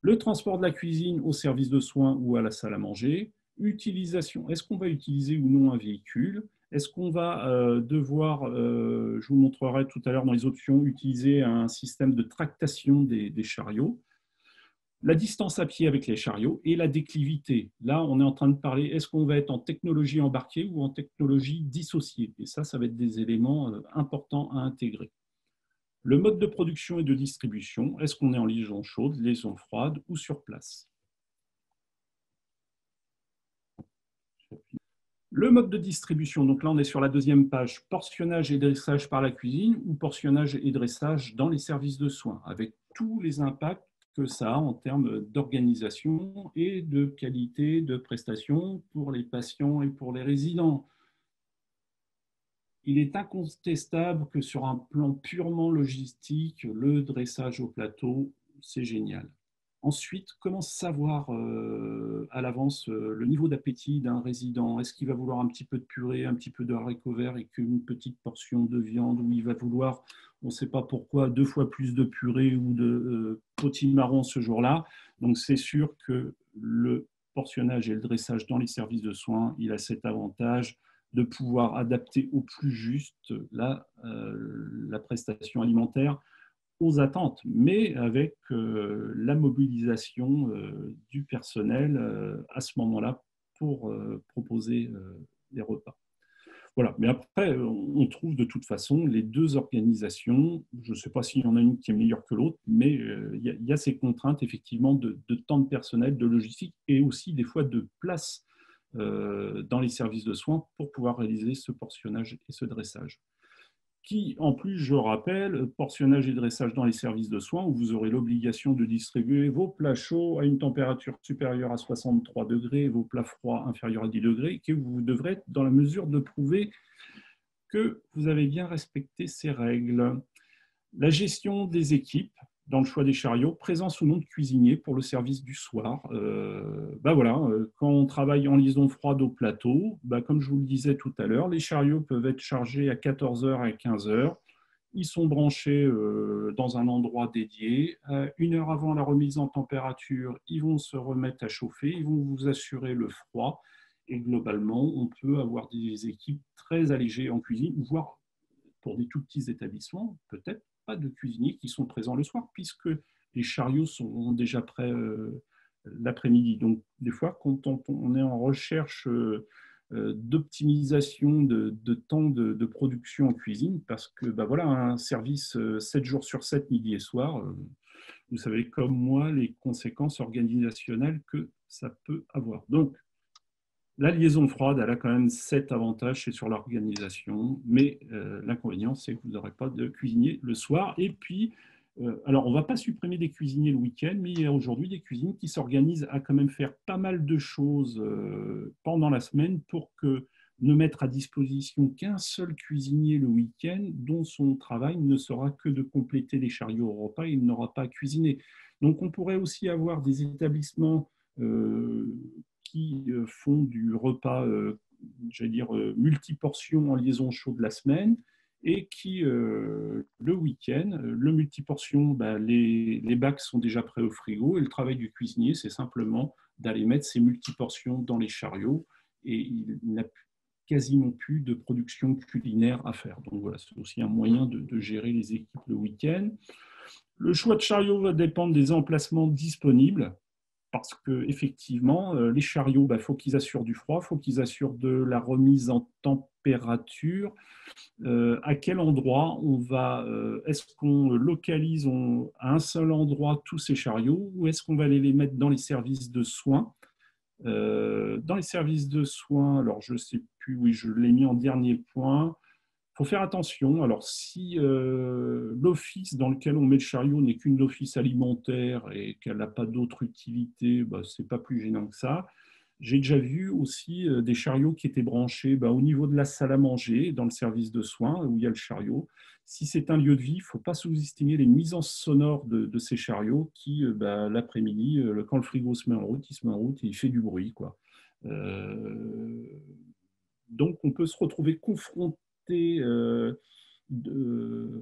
Le transport de la cuisine au service de soins ou à la salle à manger. Utilisation, est-ce qu'on va utiliser ou non un véhicule? Est-ce qu'on va devoir, je vous montrerai tout à l'heure dans les options, utiliser un système de tractation des chariots? La distance à pied avec les chariots et la déclivité. Là, on est en train de parler, est-ce qu'on va être en technologie embarquée ou en technologie dissociée? Et ça va être des éléments importants à intégrer. Le mode de production et de distribution, est-ce qu'on est en liaison chaude, liaison froide ou sur place? Le mode de distribution, donc là on est sur la 2e page, portionnage et dressage par la cuisine ou portionnage et dressage dans les services de soins, avec tous les impacts que ça a en termes d'organisation et de qualité de prestation pour les patients et pour les résidents. Il est incontestable que sur un plan purement logistique, le dressage au plateau, c'est génial. Ensuite, comment savoir à l'avance le niveau d'appétit d'un résident? Est-ce qu'il va vouloir un petit peu de purée, un petit peu de haricots verts et qu'une petite portion de viande, ou il va vouloir, on ne sait pas pourquoi, 2 fois plus de purée ou de potimarron ce jour-là? Donc c'est sûr que le portionnage et le dressage dans les services de soins, il a cet avantage de pouvoir adapter au plus juste la prestation alimentaire aux attentes, mais avec la mobilisation du personnel à ce moment-là pour proposer des repas. Voilà. Mais après, on trouve de toute façon les 2 organisations. Je ne sais pas s'il y en a une qui est meilleure que l'autre, mais il y a ces contraintes effectivement de temps de personnel, de logistique et aussi des fois de place dans les services de soins pour pouvoir réaliser ce portionnage et ce dressage. Qui, en plus, je rappelle, portionnage et dressage dans les services de soins, où vous aurez l'obligation de distribuer vos plats chauds à une température supérieure à 63 degrés, vos plats froids inférieurs à 10 degrés, et que vous devrez être dans la mesure de prouver que vous avez bien respecté ces règles. La gestion des équipes dans le choix des chariots, présence ou non de cuisinier pour le service du soir. Quand on travaille en liaison froide au plateau, comme je vous le disais tout à l'heure, les chariots peuvent être chargés à 14h et 15h. Ils sont branchés dans un endroit dédié. 1 heure avant la remise en température, ils vont se remettre à chauffer, ils vont vous assurer le froid. Et globalement, on peut avoir des équipes très allégées en cuisine, voire pour des tout petits établissements, peut-être pas de cuisiniers qui sont présents le soir, puisque les chariots sont déjà prêts l'après-midi. Donc, des fois, quand on est en recherche d'optimisation de temps de production en cuisine, parce que voilà, un service 7 jours sur 7, midi et soir, vous savez comme moi les conséquences organisationnelles que ça peut avoir. Donc, la liaison froide, elle a quand même 7 avantages, c'est sur l'organisation, mais l'inconvénient, c'est que vous n'aurez pas de cuisinier le soir. Et puis, alors, on ne va pas supprimer des cuisiniers le week-end, mais il y a aujourd'hui des cuisines qui s'organisent à quand même faire pas mal de choses pendant la semaine pour que ne mettre à disposition qu'un seul cuisinier le week-end, dont son travail ne sera que de compléter les chariots au repas, il n'aura pas à cuisiner. Donc, on pourrait aussi avoir des établissements qui font du repas, j'allais dire, multiportions en liaison chaude la semaine, et qui, le week-end, le multiportion, les bacs sont déjà prêts au frigo, et le travail du cuisinier, c'est simplement d'aller mettre ces multiportions dans les chariots, et il n'a quasiment plus de production culinaire à faire. Donc voilà, c'est aussi un moyen de gérer les équipes le week-end. Le choix de chariot va dépendre des emplacements disponibles, parce qu'effectivement, les chariots, faut qu'ils assurent du froid, il faut qu'ils assurent de la remise en température. À quel endroit on va, est-ce qu'on localise à un seul endroit tous ces chariots, ou est-ce qu'on va aller les mettre dans les services de soins? Dans les services de soins, alors je ne sais plus, oui, je l'ai mis en dernier point. Il faut faire attention. Alors, si l'office dans lequel on met le chariot n'est qu'une office alimentaire et qu'elle n'a pas d'autre utilité, ce n'est pas plus gênant que ça. J'ai déjà vu aussi des chariots qui étaient branchés au niveau de la salle à manger, dans le service de soins, où il y a le chariot. Si c'est un lieu de vie, il ne faut pas sous-estimer les nuisances sonores de ces chariots qui, l'après-midi, quand le frigo se met en route, il se met en route et il fait du bruit, quoi. Donc, on peut se retrouver confronté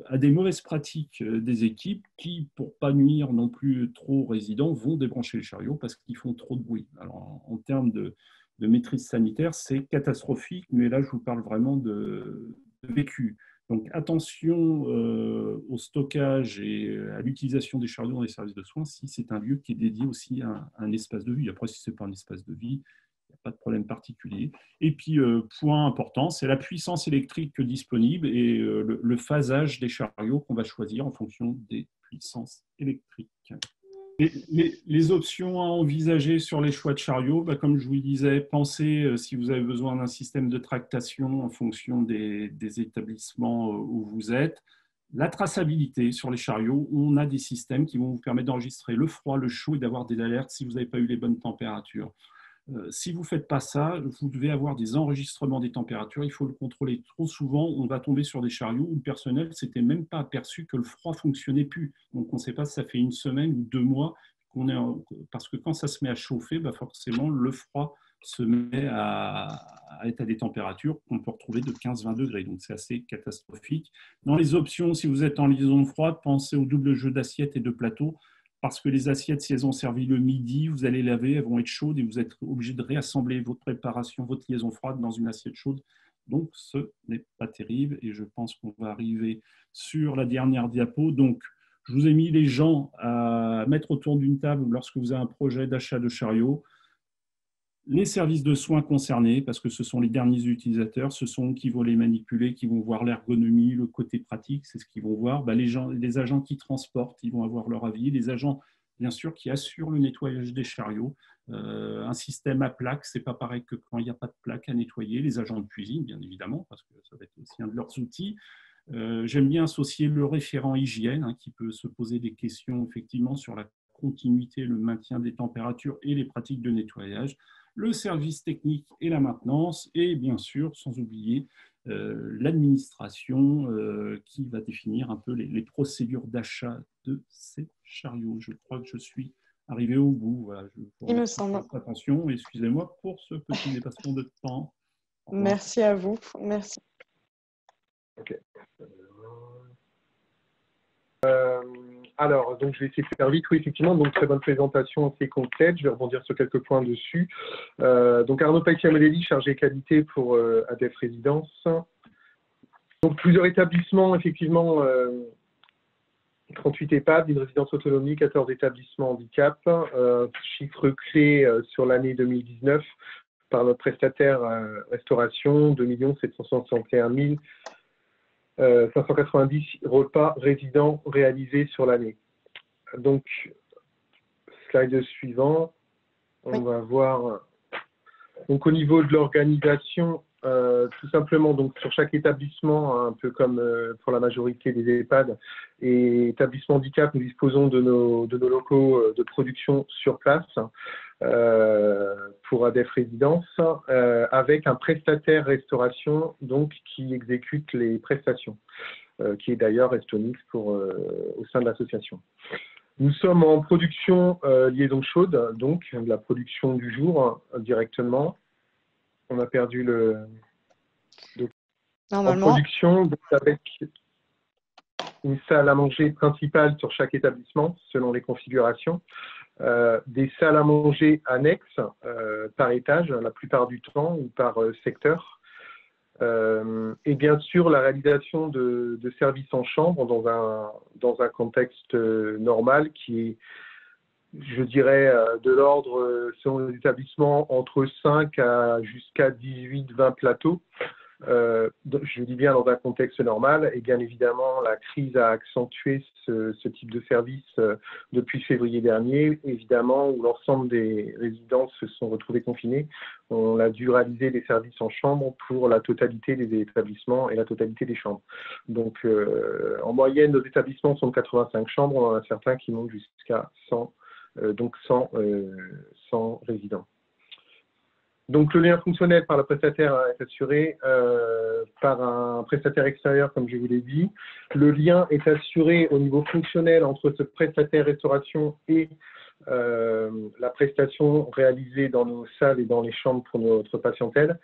à des mauvaises pratiques des équipes qui, pour pas nuire non plus trop aux résidents, vont débrancher les chariots parce qu'ils font trop de bruit. Alors, en termes de maîtrise sanitaire, c'est catastrophique, mais là, je vous parle vraiment de vécu. Donc, attention au stockage et à l'utilisation des chariots dans les services de soins si c'est un lieu qui est dédié aussi à un espace de vie. Après, si ce n'est pas un espace de vie, il n'y a pas de problème particulier. Et puis, point important, c'est la puissance électrique disponible et le phasage des chariots qu'on va choisir en fonction des puissances électriques. Les options à envisager sur les choix de chariots, comme je vous le disais, pensez si vous avez besoin d'un système de tractation en fonction des établissements où vous êtes. La traçabilité sur les chariots, on a des systèmes qui vont vous permettre d'enregistrer le froid, le chaud et d'avoir des alertes si vous n'avez pas eu les bonnes températures. Si vous ne faites pas ça, vous devez avoir des enregistrements des températures. Il faut le contrôler. Trop souvent, on va tomber sur des chariots où le personnel ne s'était même pas aperçu que le froid ne fonctionnait plus. Donc, on ne sait pas si ça fait une semaine ou 2 mois qu'on est parce que quand ça se met à chauffer, forcément, le froid se met à être à des températures qu'on peut retrouver de 15-20 degrés. Donc, c'est assez catastrophique. Dans les options, si vous êtes en liaison froide, pensez au double jeu d'assiettes et de plateaux. Parce que les assiettes, si elles ont servi le midi, vous allez laver, elles vont être chaudes et vous êtes obligé de réassembler votre préparation, votre liaison froide dans une assiette chaude. Donc, ce n'est pas terrible et je pense qu'on va arriver sur la dernière diapo. Donc, je vous ai mis les gens à mettre autour d'une table lorsque vous avez un projet d'achat de chariot. Les services de soins concernés, parce que ce sont les derniers utilisateurs, ce sont eux qui vont les manipuler, qui vont voir l'ergonomie, le côté pratique, c'est ce qu'ils vont voir. Les agents qui transportent, ils vont avoir leur avis. Les agents, bien sûr, qui assurent le nettoyage des chariots. Un système à plaque, ce n'est pas pareil que quand il n'y a pas de plaque à nettoyer. Les agents de cuisine, bien évidemment, parce que ça va être aussi un de leurs outils. J'aime bien associer le référent hygiène, qui peut se poser des questions, effectivement, sur la continuité, le maintien des températures et les pratiques de nettoyage, le service technique et la maintenance, et bien sûr, sans oublier l'administration qui va définir un peu les procédures d'achat de ces chariots. Je crois que je suis arrivé au bout. Voilà, je vous Il me remercie semble. pour votre attention. Excusez-moi pour ce petit dépassement de temps. Merci à vous. Merci. Ok. Alors, donc je vais essayer de faire vite. Oui, effectivement, donc très bonne présentation, assez complète. Je vais rebondir sur quelques points dessus. Donc Arnaud Pelletier-Amodelli, chargé qualité pour ADEF Résidence. Donc plusieurs établissements, effectivement, 38 EHPAD, une résidence autonomie, 14 établissements handicap. Chiffre clé sur l'année 2019 par notre prestataire restauration, 2 761 590 repas résidents réalisés sur l'année. Donc, slide suivant. On va voir. Donc, au niveau de l'organisation, tout simplement, donc, sur chaque établissement, un peu comme pour la majorité des EHPAD et établissements handicap, nous disposons de nos locaux de production sur place pour ADEF Résidence, avec un prestataire restauration donc, qui exécute les prestations, qui est d'ailleurs Restonix au sein de l'association. Nous sommes en production liaison chaude, donc de la production du jour directement. On a perdu le... Normalement. En production, donc avec une salle à manger principale sur chaque établissement, selon les configurations. Des salles à manger annexes par étage, la plupart du temps, ou par secteur. Et bien sûr, la réalisation de services en chambre dans un contexte normal qui est, je dirais, de l'ordre, selon les établissements, entre 5 à jusqu'à 18-20 plateaux. Je dis bien dans un contexte normal, et bien évidemment, la crise a accentué ce type de service depuis février dernier, évidemment, où l'ensemble des résidents se sont retrouvés confinés. On a dû réaliser des services en chambre pour la totalité des établissements et la totalité des chambres. Donc, en moyenne, nos établissements sont de 85 chambres, on en a certains qui montent jusqu'à 100, donc 100 résidents. Donc, le lien fonctionnel par le prestataire est assuré par un prestataire extérieur, comme je vous l'ai dit. Le lien est assuré au niveau fonctionnel entre ce prestataire restauration et la prestation réalisée dans nos salles et dans les chambres pour notre patientèle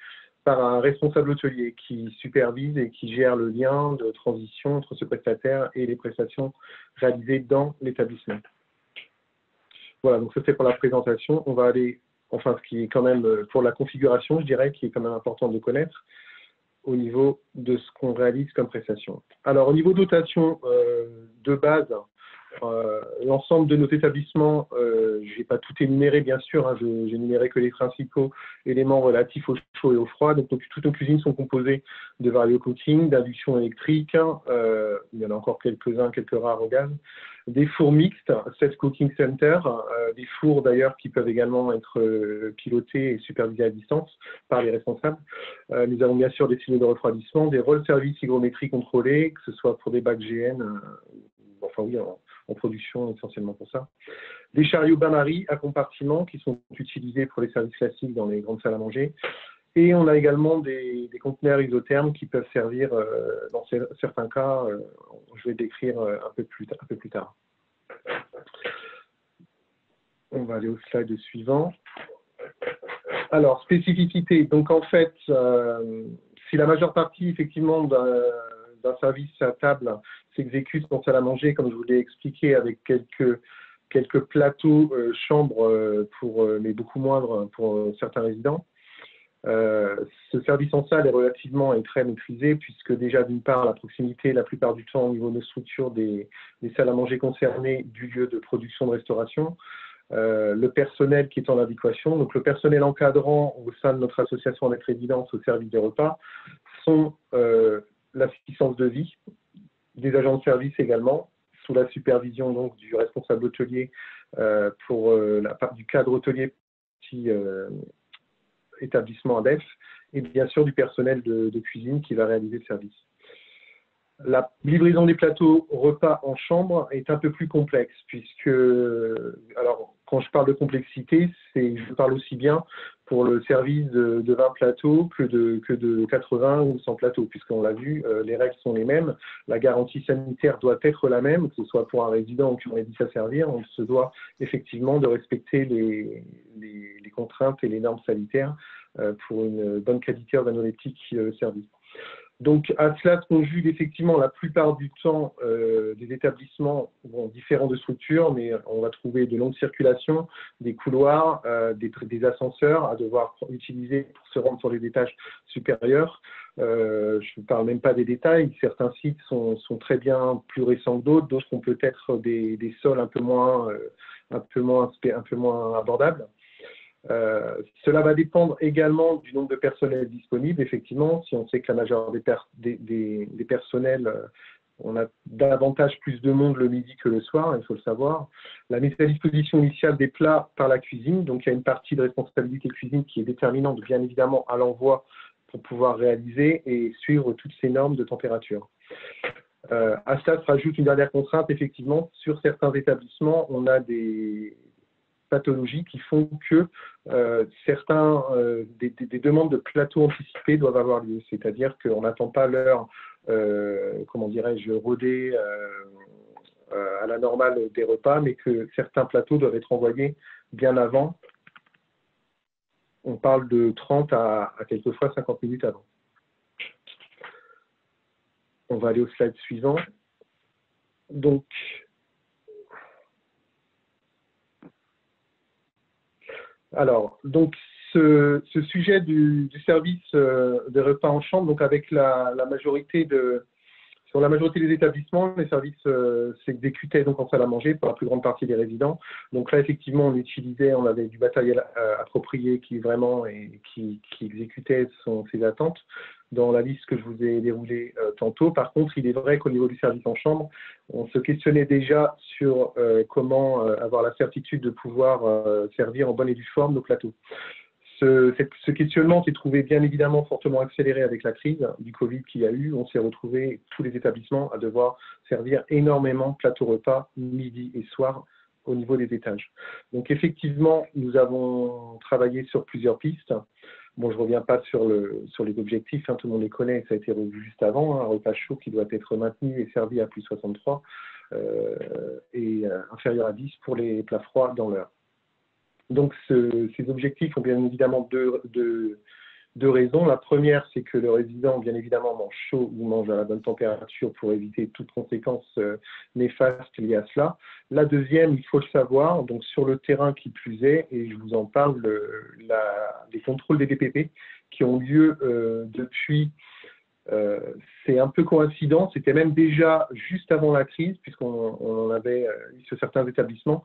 par un responsable hôtelier qui supervise et qui gère le lien de transition entre ce prestataire et les prestations réalisées dans l'établissement. Voilà, donc ça c'est pour la présentation. On va aller... Enfin, ce qui est quand même, pour la configuration, je dirais, qui est quand même important de connaître au niveau de ce qu'on réalise comme prestation. Alors, au niveau dotation de base, l'ensemble de nos établissements, je n'ai pas tout énuméré, bien sûr, hein, j'ai énuméré que les principaux éléments relatifs au chaud et au froid. Donc, toutes nos cuisines sont composées de variocooking, d'induction électrique, il y en a encore quelques-uns, quelques rares au gaz, des fours mixtes, 7 cooking centers, des fours d'ailleurs qui peuvent également être pilotés et supervisés à distance par les responsables. Nous avons bien sûr des silos de refroidissement, des rôles services hygrométrie contrôlés, que ce soit pour des bacs GN, enfin oui, en production essentiellement pour ça. Des chariots bain-marie à compartiment qui sont utilisés pour les services classiques dans les grandes salles à manger. Et on a également des conteneurs isothermes qui peuvent servir, dans certains cas, je vais décrire un peu plus tard. On va aller au slide suivant. Alors, spécificité. Donc, en fait, si la majeure partie, effectivement, d'un service à table s'exécute en salle à manger, comme je vous l'ai expliqué, avec quelques plateaux chambres, mais beaucoup moindres pour certains résidents. Ce service en salle est relativement et très maîtrisé puisque déjà d'une part la proximité la plupart du temps au niveau de nos structures des salles à manger concernées du lieu de production de restauration, le personnel qui est en adéquation, donc le personnel encadrant au sein de notre association d'être résidence au service des repas sont l'assistance de vie, des agents de service également, sous la supervision donc du responsable hôtelier pour la part du cadre hôtelier établissement ADEF, et bien sûr du personnel de cuisine qui va réaliser le service. La livraison des plateaux repas en chambre est un peu plus complexe, puisque, alors quand je parle de complexité, je parle aussi bien pour le service de 20 plateaux que de 80 ou 100 plateaux, puisqu'on l'a vu, les règles sont les mêmes, la garantie sanitaire doit être la même, que ce soit pour un résident ou pour un édifice à servir, on se doit effectivement de respecter les contraintes et les normes sanitaires pour une bonne qualité organoleptique service. Donc, à cela se conjugue effectivement la plupart du temps des établissements différents de structures, mais on va trouver de longues circulations, des couloirs, des ascenseurs à devoir utiliser pour se rendre sur les étages supérieurs. Je ne parle même pas des détails. Certains sites sont très bien plus récents que d'autres ont peut-être des sols un peu moins abordables. Cela va dépendre également du nombre de personnels disponibles. Effectivement, si on sait que la majeure des personnels On a davantage plus de monde le midi que le soir, il faut le savoir. La mise à disposition initiale des plats par la cuisine, donc il y a une partie de responsabilité cuisine qui est déterminante, bien évidemment, à l'envoi pour pouvoir réaliser et suivre toutes ces normes de température. À cela se rajoute une dernière contrainte, effectivement, sur certains établissements, on a des pathologies qui font que des demandes de plateaux anticipés doivent avoir lieu. C'est-à-dire qu'on n'attend pas l'heure, comment dirais-je, rodée à la normale des repas, mais que certains plateaux doivent être envoyés bien avant. On parle de 30 à quelquefois 50 minutes avant. On va aller au slide suivant. Donc, alors, donc ce sujet du service des repas en chambre, donc avec sur la majorité des établissements, les services s'exécutaient donc en salle à manger pour la plus grande partie des résidents. Donc là, effectivement, on avait du matériel approprié qui exécutait ses attentes dans la liste que je vous ai déroulée tantôt. Par contre, il est vrai qu'au niveau du service en chambre, on se questionnait déjà sur comment avoir la certitude de pouvoir servir en bonne et due forme nos plateaux. Ce questionnement s'est trouvé bien évidemment fortement accéléré avec la crise du Covid qu'il y a eu. On s'est retrouvés, tous les établissements, à devoir servir énormément de plateaux repas midi et soir au niveau des étages. Donc effectivement, nous avons travaillé sur plusieurs pistes. Bon, je ne reviens pas sur les objectifs, tout le monde les connaît, ça a été revu juste avant, un repas chaud qui doit être maintenu et servi à plus 63 et inférieur à 10 pour les plats froids dans l'heure. Donc, ces objectifs ont bien évidemment deux raisons. La première, c'est que le résident, bien évidemment, mange chaud ou mange à la bonne température pour éviter toute conséquence néfaste liée à cela. La deuxième, il faut le savoir, donc sur le terrain qui plus est, et je vous en parle, les contrôles des DPP qui ont lieu depuis... c'est un peu coïncident, c'était même déjà juste avant la crise, puisqu'on avait eu sur certains établissements,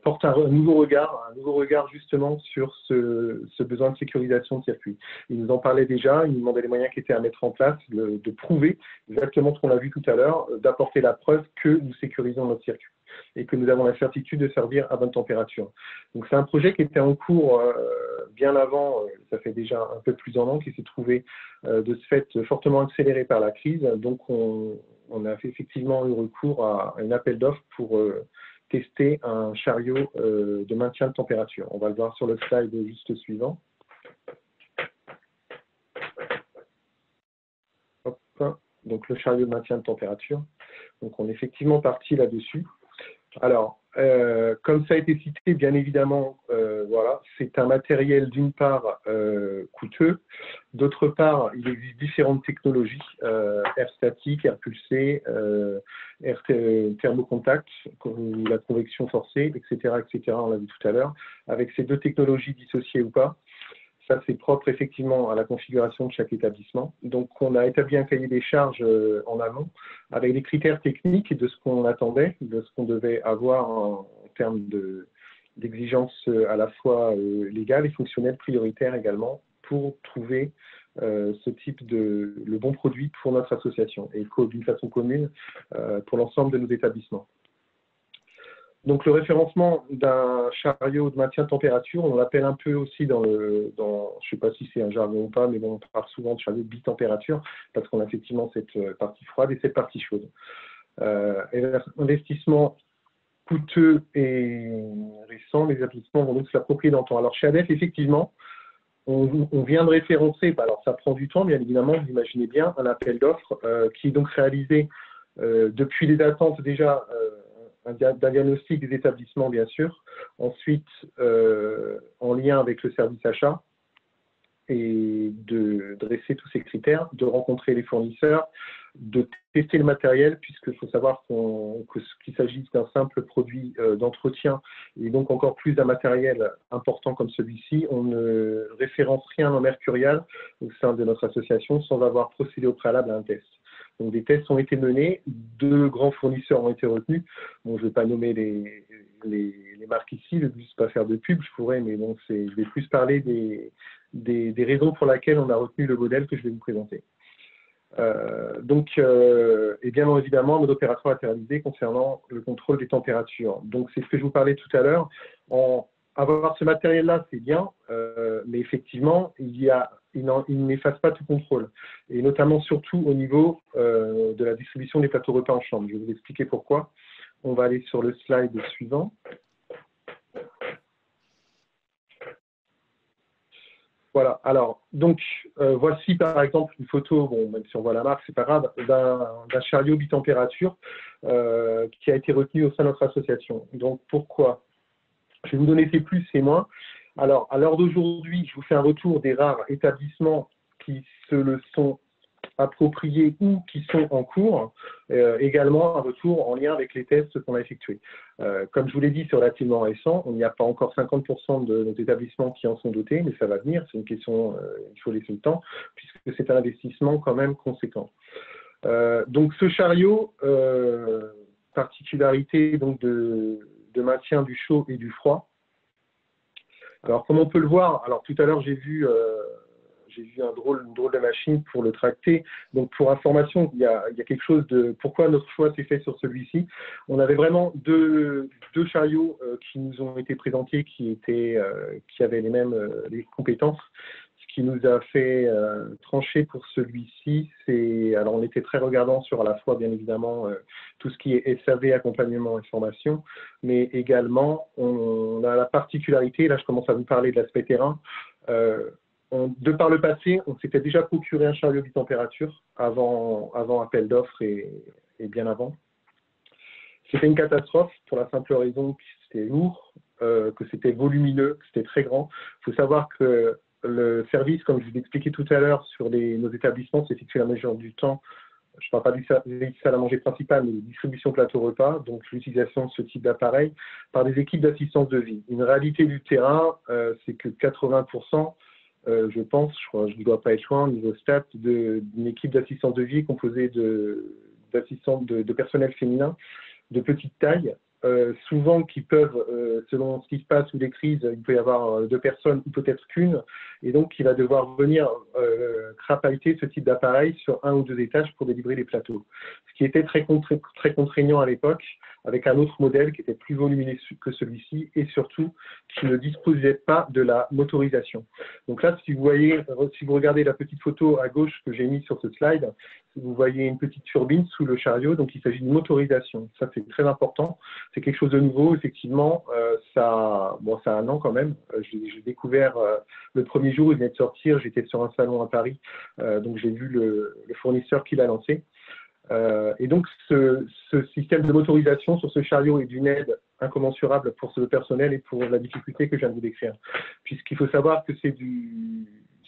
porte un nouveau regard justement sur ce besoin de sécurisation de circuit. Ils nous en parlaient déjà, ils nous demandaient les moyens qui étaient à mettre en place, de prouver exactement ce qu'on a vu tout à l'heure, d'apporter la preuve que nous sécurisons notre circuit et que nous avons la certitude de servir à bonne température. Donc c'est un projet qui était en cours bien avant, ça fait déjà un peu plus d'un an, qui s'est trouvé de ce fait fortement accéléré par la crise. Donc on a effectivement eu recours à un appel d'offres pour tester un chariot de maintien de température. On va le voir sur le slide juste suivant. Hop. Donc le chariot de maintien de température. Donc on est effectivement parti là-dessus. Alors, comme ça a été cité, bien évidemment, voilà, c'est un matériel d'une part coûteux, d'autre part, il existe différentes technologies, air statique, air pulsé, air thermocontact, la convection forcée, etc., etc., on l'a vu tout à l'heure, avec ces deux technologies dissociées ou pas. Ça, c'est propre effectivement à la configuration de chaque établissement. Donc, on a établi un cahier des charges en amont avec des critères techniques de ce qu'on attendait, de ce qu'on devait avoir en termes d'exigences à la fois légales et fonctionnelles prioritaires également pour trouver ce type le bon produit pour notre association et d'une façon commune pour l'ensemble de nos établissements. Donc, le référencement d'un chariot de maintien de température, on l'appelle un peu aussi je ne sais pas si c'est un jargon ou pas, mais bon, on parle souvent de chariot de bitempérature parce qu'on a effectivement cette partie froide et cette partie chaude. Investissement coûteux et récent, les établissements vont donc se l'approprier dans le temps. Alors, chez ADEF, effectivement, on vient de référencer, alors ça prend du temps, bien évidemment, vous imaginez bien, un appel d'offres qui est donc réalisé depuis les attentes déjà d'un diagnostic des établissements, bien sûr, ensuite en lien avec le service achat et de dresser tous ces critères, de rencontrer les fournisseurs, de tester le matériel, puisqu'il faut savoir qu'il s'agit d'un simple produit d'entretien et donc encore plus d'un matériel important comme celui-ci. On ne référence rien en mercurial au sein de notre association sans avoir procédé au préalable à un test. Donc, des tests ont été menés, 2 grands fournisseurs ont été retenus. Bon, je ne vais pas nommer les marques ici, le but, c'est pas faire de pub, je pourrais, mais bon, je vais plus parler des raisons pour lesquelles on a retenu le modèle que je vais vous présenter. Et bien évidemment, un mode opératoire interalisé concernant le contrôle des températures. Donc, c'est ce que je vous parlais tout à l'heure. Avoir ce matériel-là, c'est bien, mais effectivement, il n'efface pas tout contrôle, et notamment surtout au niveau de la distribution des plateaux repas en chambre. Je vais vous expliquer pourquoi. On va aller sur le slide suivant. Voilà, alors, donc, voici par exemple une photo, bon, même si on voit la marque, c'est pas grave, d'un chariot bitempérature qui a été retenu au sein de notre association. Donc, pourquoi? Je vais vous donner ses plus et moins. Alors, à l'heure d'aujourd'hui, je vous fais un retour des rares établissements qui se le sont appropriés ou qui sont en cours, également un retour en lien avec les tests qu'on a effectués. Comme je vous l'ai dit, c'est relativement récent, il n'y a pas encore 50% de nos établissements qui en sont dotés, mais ça va venir, c'est une question, il faut laisser le temps, puisque c'est un investissement quand même conséquent. Donc ce chariot, particularité donc, de maintien du chaud et du froid. Alors comme on peut le voir, alors tout à l'heure j'ai vu une drôle de machine pour le tracter. Donc, pour information, il y a quelque chose de... Pourquoi notre choix s'est fait sur celui-ci? On avait vraiment deux chariots qui nous ont été présentés, qui avaient les mêmes les compétences. Ce qui nous a fait trancher pour celui-ci, c'est... Alors, on était très regardant sur à la fois, bien évidemment, tout ce qui est SAV, accompagnement et formation, mais également, on a la particularité, là, je commence à vous parler de l'aspect terrain, de par le passé, on s'était déjà procuré un chariot bitempérature avant appel d'offres et bien avant. C'était une catastrophe pour la simple raison que c'était lourd, que c'était volumineux, que c'était très grand. Il faut savoir que le service, comme je vous l'expliquais tout à l'heure, sur nos établissements s'effectue la majeure du temps. Je ne parle pas du salle à manger principal, mais de distribution plateau repas, donc l'utilisation de ce type d'appareil par des équipes d'assistance de vie. Une réalité du terrain, c'est que 80%, je pense, je ne dois pas être loin, au niveau stat, d'une équipe d'assistance de vie composée d'assistantes de personnel féminin de petite taille, souvent qui peuvent, selon ce qui se passe ou les crises, il peut y avoir 2 personnes ou peut-être qu'une, et donc qui va devoir venir crapahuter ce type d'appareil sur 1 ou 2 étages pour délivrer les plateaux. Ce qui était très contraignant à l'époque, avec un autre modèle qui était plus volumineux que celui-ci et surtout qui ne disposait pas de la motorisation. Donc là, si vous regardez la petite photo à gauche que j'ai mise sur ce slide, vous voyez une petite turbine sous le chariot, donc il s'agit d'une motorisation. Ça, c'est très important. C'est quelque chose de nouveau, effectivement. Ça a un an quand même. J'ai découvert le premier jour où il venait de sortir, j'étais sur un salon à Paris, donc j'ai vu le fournisseur qui l'a lancé. Et donc, ce système de motorisation sur ce chariot est d'une aide incommensurable pour le personnel et pour la difficulté que je viens de vous décrire. Puisqu'il faut savoir que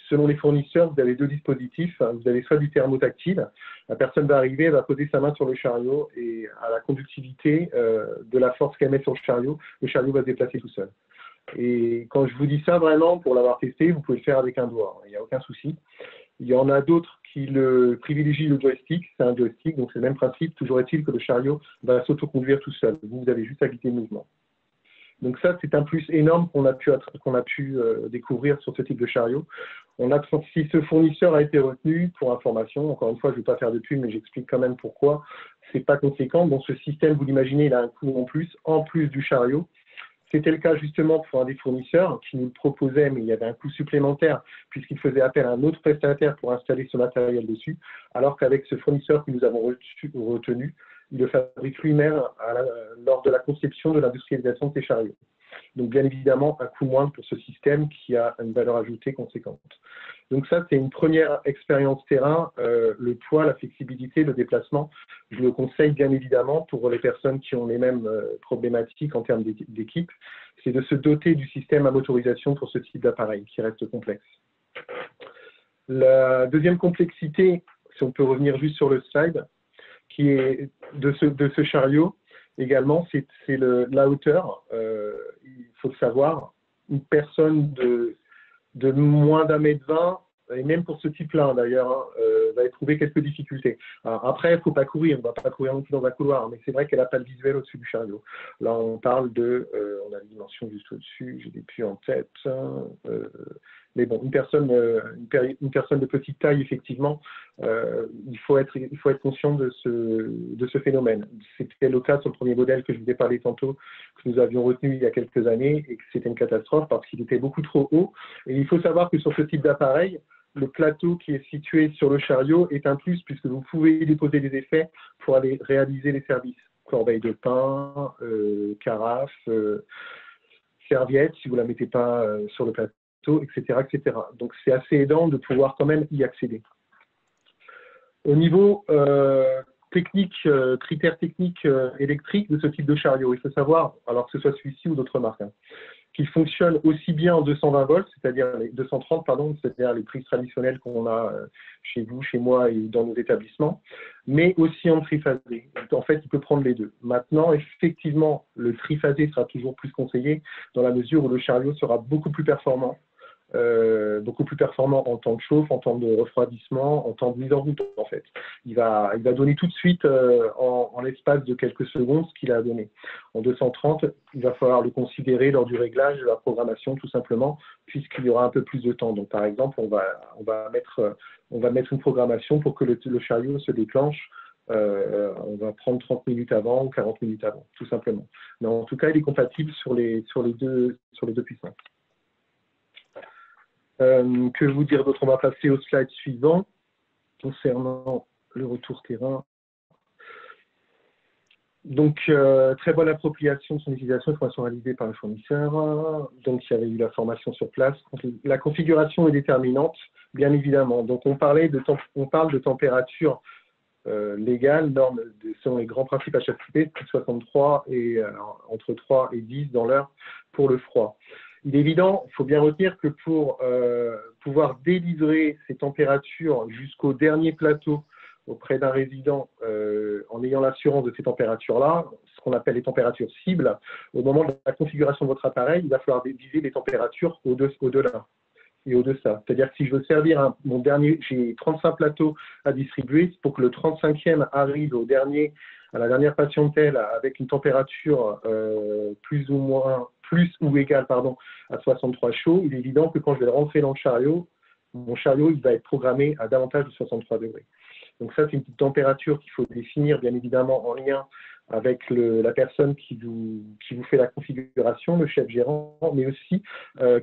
selon les fournisseurs, vous avez 2 dispositifs. Vous avez soit du thermotactile, la personne va arriver, elle va poser sa main sur le chariot et à la conductivité de la force qu'elle met sur le chariot va se déplacer tout seul. Et quand je vous dis ça, vraiment, pour l'avoir testé, vous pouvez le faire avec un doigt, il n'y a aucun souci. Il y en a d'autres qui privilégient le joystick, c'est un joystick, donc c'est le même principe. Toujours est-il que le chariot va s'autoconduire tout seul. Vous avez juste à guider le mouvement. Donc ça, c'est un plus énorme qu'on a pu découvrir sur ce type de chariot. Si ce fournisseur a été retenu, pour information, encore une fois, je ne vais pas faire de pub, mais j'explique quand même pourquoi, c'est pas conséquent. Donc ce système, vous l'imaginez, il a un coût en plus du chariot. C'était le cas justement pour un des fournisseurs qui nous le proposait, mais il y avait un coût supplémentaire puisqu'il faisait appel à un autre prestataire pour installer ce matériel dessus, alors qu'avec ce fournisseur que nous avons retenu, il le fabrique lui-même lors de la conception de l'industrialisation de ces chariots. Donc bien évidemment, un coût moindre pour ce système qui a une valeur ajoutée conséquente. Donc ça, c'est une première expérience terrain. Le poids, la flexibilité, le déplacement, je le conseille bien évidemment pour les personnes qui ont les mêmes problématiques en termes d'équipe, c'est de se doter du système à motorisation pour ce type d'appareil qui reste complexe. La deuxième complexité, si on peut revenir juste sur le slide, qui est de ce chariot, également, c'est la hauteur. Il faut le savoir, une personne de moins d'1,20 m, et même pour ce type-là d'ailleurs, va éprouver quelques difficultés. Alors, après, il ne faut pas courir, on ne va pas courir non plus dans un couloir, mais c'est vrai qu'elle n'a pas le visuel au-dessus du chariot. Là, on parle on a une dimension juste au-dessus, j'ai des puits en tête, Mais bon, une personne de petite taille, effectivement, il faut être conscient de ce phénomène. C'était le cas sur le premier modèle que je vous ai parlé tantôt, que nous avions retenu il y a quelques années, et que c'était une catastrophe parce qu'il était beaucoup trop haut. Et il faut savoir que sur ce type d'appareil, le plateau qui est situé sur le chariot est un plus, puisque vous pouvez déposer des effets pour aller réaliser les services. Corbeille de pain, carafe, serviette, si vous ne la mettez pas sur le plateau, etc., etc. Donc, c'est assez aidant de pouvoir quand même y accéder. Au niveau technique, critères techniques électriques de ce type de chariot, il faut savoir, alors que ce soit celui-ci ou d'autres marques, hein, qu'il fonctionne aussi bien en 220 volts, c'est-à-dire les 230, pardon, c'est-à-dire les prises traditionnelles qu'on a chez vous, chez moi et dans nos établissements, mais aussi en triphasé. En fait, il peut prendre les deux. Maintenant, effectivement, le triphasé sera toujours plus conseillé dans la mesure où le chariot sera beaucoup plus performant en temps de chauffe, en temps de refroidissement, en temps de mise en route, en fait. Il va donner tout de suite, en l'espace de quelques secondes, ce qu'il a donné. En 230, il va falloir le considérer lors du réglage de la programmation, tout simplement, puisqu'il y aura un peu plus de temps. Donc, par exemple, on va mettre une programmation pour que le chariot se déclenche. On va prendre 30 minutes avant ou 40 minutes avant, tout simplement. Mais en tout cas, il est compatible sur les deux puissances. Que vous dire d'autre? On va passer au slide suivant concernant le retour terrain. Donc, très bonne appropriation de son utilisation, information réalisée par le fournisseur. Donc, il y avait eu la formation sur place. La configuration est déterminante, bien évidemment. Donc, on parle de température légale, norme selon les grands principes HACCP, 63 et entre 3 et 10 dans l'heure pour le froid. Il est évident, il faut bien retenir que pour pouvoir délivrer ces températures jusqu'au dernier plateau auprès d'un résident en ayant l'assurance de ces températures-là, ce qu'on appelle les températures cibles, au moment de la configuration de votre appareil, il va falloir viser les températures au-delà et au-deçà. C'est-à-dire que si je veux servir j'ai 35 plateaux à distribuer, pour que le 35e arrive à la dernière patientèle avec une température plus ou égale à 63 chaud, il est évident que quand je vais le rentrer dans le chariot, mon chariot il va être programmé à davantage de 63 degrés. Donc ça, c'est une petite température qu'il faut définir, bien évidemment, en lien avec la personne qui vous fait la configuration, le chef gérant, mais aussi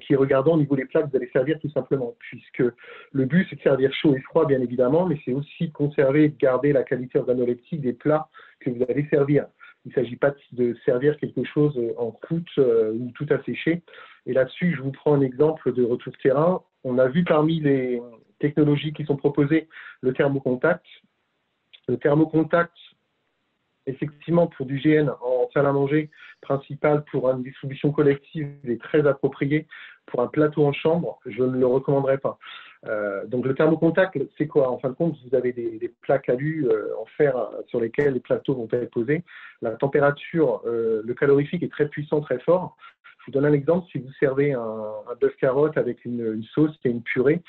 qui est regardant au niveau des plats que vous allez servir tout simplement, puisque le but, c'est de servir chaud et froid, bien évidemment, mais c'est aussi de conserver et de garder la qualité organoleptique des plats que vous allez servir. Il ne s'agit pas de servir quelque chose en croûte ou tout asséché. Et là-dessus, je vous prends un exemple de retour terrain. On a vu parmi les technologies qui sont proposées le thermocontact. Le thermocontact, effectivement, pour du GN en salle à manger principale, pour une distribution collective, est très approprié. Pour un plateau en chambre, je ne le recommanderais pas. Donc le thermocontact, c'est quoi? En fin de compte, vous avez des plaques alu en fer sur lesquelles les plateaux vont être posés. La température, le calorifique est très puissant, très fort. Je vous donne un exemple. Si vous servez un bœuf carotte avec une sauce et une purée,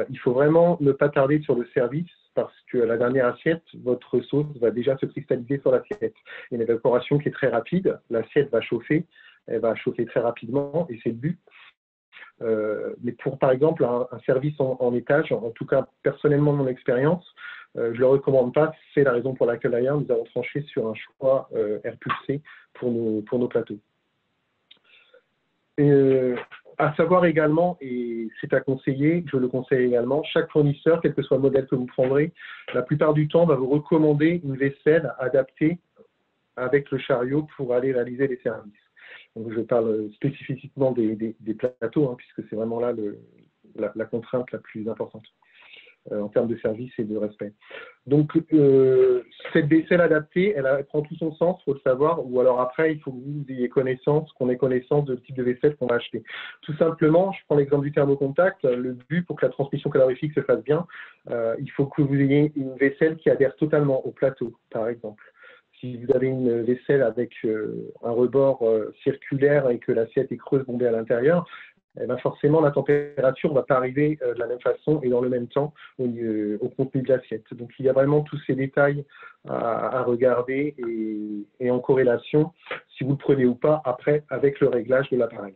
il faut vraiment ne pas tarder sur le service, parce que la dernière assiette, votre sauce va déjà se cristalliser sur l'assiette. Il y a une évaporation qui est très rapide, l'assiette va chauffer, elle va chauffer très rapidement, et c'est le but. Mais pour, par exemple, un service en étage, en tout cas, personnellement, mon expérience, je ne le recommande pas. C'est la raison pour laquelle, d'ailleurs, nous avons tranché sur un choix air pulsé pour nos plateaux. À savoir également, et c'est à conseiller, je le conseille également, chaque fournisseur, quel que soit le modèle que vous prendrez, la plupart du temps va vous recommander une vaisselle adaptée avec le chariot pour aller réaliser les services. Donc, je parle spécifiquement des plateaux, hein, puisque c'est vraiment là la contrainte la plus importante en termes de service et de respect. Donc, cette vaisselle adaptée, elle prend tout son sens, il faut le savoir, ou alors après, il faut que vous ayez connaissance, qu'on ait connaissance de type de vaisselle qu'on va acheter. Tout simplement, je prends l'exemple du thermocontact, le but pour que la transmission calorifique se fasse bien, il faut que vous ayez une vaisselle qui adhère totalement au plateau, par exemple. Si vous avez une vaisselle avec un rebord circulaire et que l'assiette est creuse bombée à l'intérieur, eh bien forcément, la température ne va pas arriver de la même façon et dans le même temps au contenu de l'assiette. Donc, il y a vraiment tous ces détails à regarder et en corrélation, si vous le prenez ou pas, après, avec le réglage de l'appareil.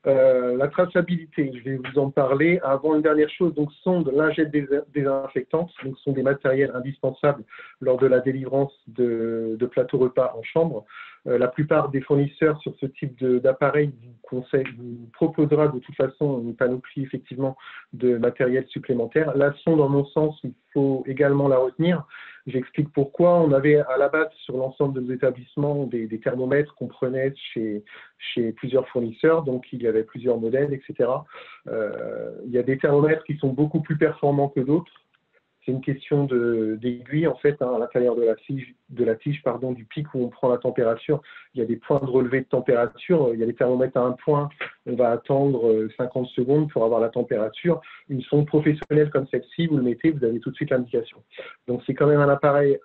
La traçabilité, je vais vous en parler. Avant, une dernière chose, donc sonde, lingette désinfectante, donc sont des matériels indispensables lors de la délivrance de plateaux repas en chambre. La plupart des fournisseurs sur ce type d'appareil vous proposera de toute façon une panoplie effectivement de matériel supplémentaire. La sonde, dans mon sens, il faut également la retenir. J'explique pourquoi. On avait à la base sur l'ensemble de nos établissements des thermomètres qu'on prenait chez plusieurs fournisseurs, donc il y avait plusieurs modèles, etc. Il y a des thermomètres qui sont beaucoup plus performants que d'autres. C'est une question d'aiguille, en fait, à l'intérieur de la tige, du pic où on prend la température. Il y a des points de relevé de température. Il y a des thermomètres à un point. On va attendre 50 secondes pour avoir la température. Une sonde professionnelle comme celle-ci, vous le mettez, vous avez tout de suite l'indication. Donc, c'est quand même un appareil,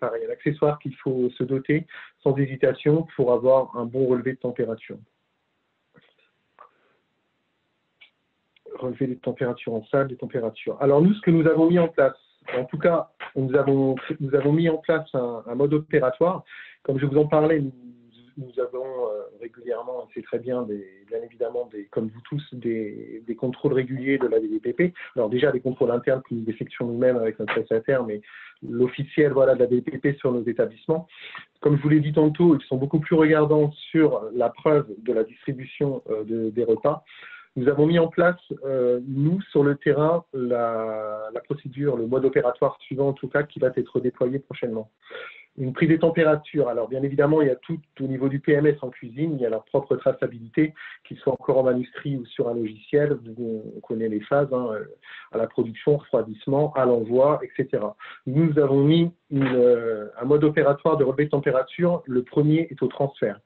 un accessoire qu'il faut se doter sans hésitation pour avoir un bon relevé de température. Relever les températures en salle, les températures. Alors nous, ce que nous avons mis en place, en tout cas, nous avons mis en place un mode opératoire. Comme je vous en parlais, nous avons régulièrement, c'est très bien, bien évidemment, comme vous tous, des contrôles réguliers de la DDPP. Alors déjà, des contrôles internes que nous effectuons nous-mêmes avec notre prestataire, mais l'officiel de la DDPP sur nos établissements. Comme je vous l'ai dit tantôt, ils sont beaucoup plus regardants sur la preuve de la distribution des repas. Nous avons mis en place, nous, sur le terrain, la procédure, le mode opératoire suivant, en tout cas, qui va être déployé prochainement. Une prise des températures. Alors, bien évidemment, il y a tout au niveau du PMS en cuisine, il y a leur propre traçabilité, qu'il soit encore en manuscrit ou sur un logiciel. On connaît les phases, à la production, refroidissement, à l'envoi, etc. Nous avons mis un mode opératoire de relevé de température. Le premier est au transfert.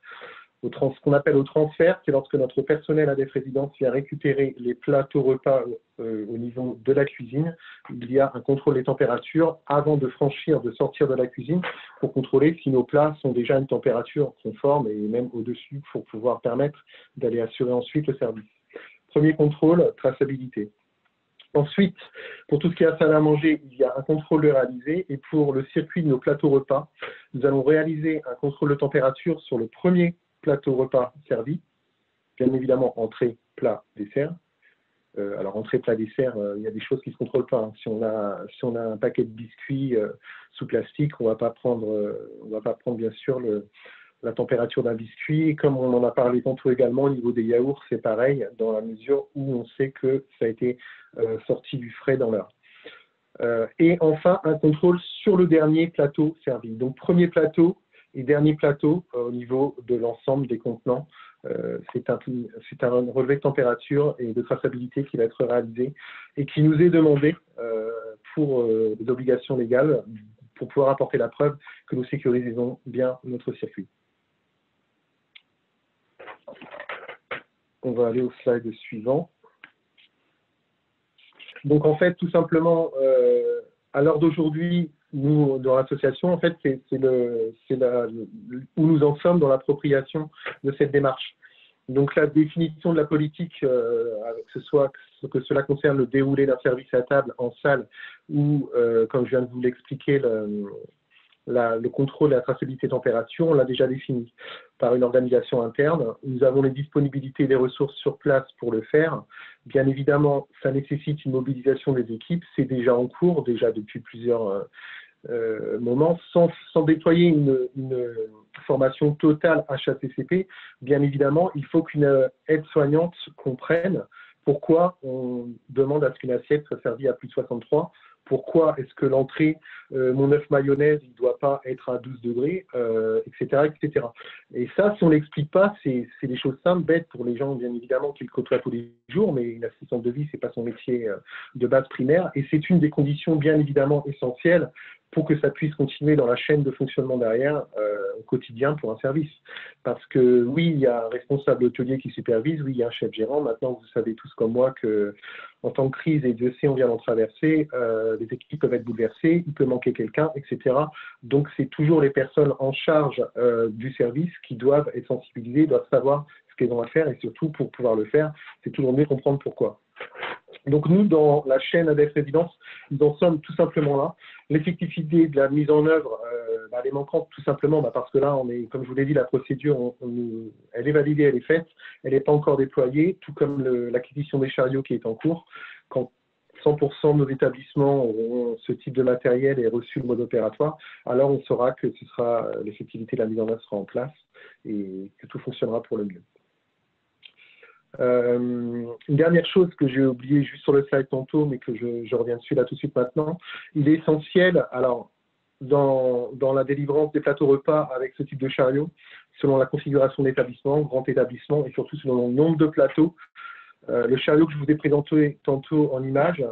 Ce qu'on appelle au transfert, c'est lorsque notre personnel ADF Résidence vient récupérer les plateaux repas au niveau de la cuisine. Il y a un contrôle des températures avant de sortir de la cuisine pour contrôler si nos plats sont déjà à une température conforme et même au-dessus pour pouvoir permettre d'aller assurer ensuite le service. Premier contrôle, traçabilité. Ensuite, pour tout ce qui est à salle à manger, il y a un contrôle de réaliser. Et pour le circuit de nos plateaux repas, nous allons réaliser un contrôle de température sur le premier plateau repas servi, bien évidemment entrée, plat, dessert. Alors entrée, plat, dessert, il y a des choses qui ne se contrôlent pas. Si on a un paquet de biscuits sous plastique, on ne va pas prendre bien sûr la température d'un biscuit. Comme on en a parlé tantôt également au niveau des yaourts, c'est pareil, dans la mesure où on sait que ça a été sorti du frais dans l'heure. Et enfin, un contrôle sur le dernier plateau servi. Donc premier plateau et dernier plateau au niveau de l'ensemble des contenants. C'est un relevé de température et de traçabilité qui va être réalisé et qui nous est demandé pour des obligations légales pour pouvoir apporter la preuve que nous sécurisons bien notre circuit. On va aller au slide suivant. Donc en fait, tout simplement, à l'heure d'aujourd'hui, nous, dans l'association, en fait, c'est où nous en sommes dans l'appropriation de cette démarche. Donc, la définition de la politique, que cela concerne le déroulé d'un service à table en salle ou, comme je viens de vous l'expliquer, le contrôle de la traçabilité température, on l'a déjà défini par une organisation interne. Nous avons les disponibilités des ressources sur place pour le faire. Bien évidemment, ça nécessite une mobilisation des équipes. C'est déjà en cours, déjà depuis plusieurs moments, sans déployer une formation totale HACCP. Bien évidemment, il faut qu'une aide-soignante comprenne pourquoi on demande à ce qu'une assiette soit servie à plus de 63. Pourquoi est-ce que l'entrée, mon œuf mayonnaise, il ne doit pas être à 12 degrés, etc., etc. Et ça, si on ne l'explique pas, c'est des choses simples, bêtes pour les gens, bien évidemment, qui le côtoient tous les jours, mais une assistante de vie, ce n'est pas son métier de base primaire. Et c'est une des conditions, bien évidemment, essentielles pour que ça puisse continuer dans la chaîne de fonctionnement derrière au quotidien pour un service. Parce que oui, il y a un responsable hôtelier qui supervise, oui, il y a un chef gérant. Maintenant, vous savez tous comme moi que en temps de crise, et Dieu sait, on vient d'en traverser, les équipes peuvent être bouleversées, il peut manquer quelqu'un, etc. Donc, c'est toujours les personnes en charge du service qui doivent être sensibilisées, doivent savoir ce qu'elles ont à faire et surtout, pour pouvoir le faire, c'est toujours mieux comprendre pourquoi. Donc nous, dans la chaîne ADF Résidence, nous en sommes tout simplement là. L'effectivité de la mise en œuvre Elle est manquante tout simplement parce que là, comme je vous l'ai dit, la procédure, elle est validée, elle est faite, elle n'est pas encore déployée, tout comme l'acquisition des chariots qui est en cours. Quand 100% de nos établissements auront ce type de matériel et reçu le mode opératoire, alors on saura que l'effectivité de la mise en œuvre sera en place et que tout fonctionnera pour le mieux. Une dernière chose que j'ai oublié juste sur le slide tantôt, mais que je reviens dessus là tout de suite maintenant, il est essentiel, alors, dans la délivrance des plateaux repas avec ce type de chariot, selon la configuration d'établissement, grand établissement, et surtout selon le nombre de plateaux, le chariot que je vous ai présenté tantôt en image,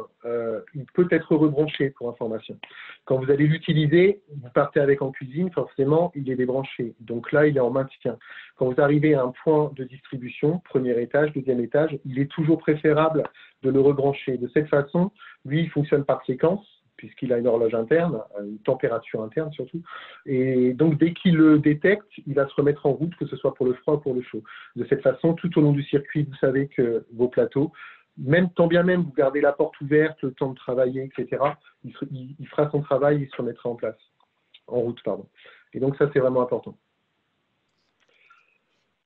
il peut être rebranché pour information. Quand vous allez l'utiliser, vous partez avec en cuisine, forcément, il est débranché. Donc là, il est en maintien. Quand vous arrivez à un point de distribution, premier étage, deuxième étage, il est toujours préférable de le rebrancher. De cette façon, lui, il fonctionne par séquence, puisqu'il a une horloge interne, une température interne surtout. Et donc, dès qu'il le détecte, il va se remettre en route, que ce soit pour le froid ou pour le chaud. De cette façon, tout au long du circuit, vous savez que vos plateaux, même tant bien même vous gardez la porte ouverte, le temps de travailler, etc., il fera son travail et se remettra en route, pardon. Et donc, ça, c'est vraiment important.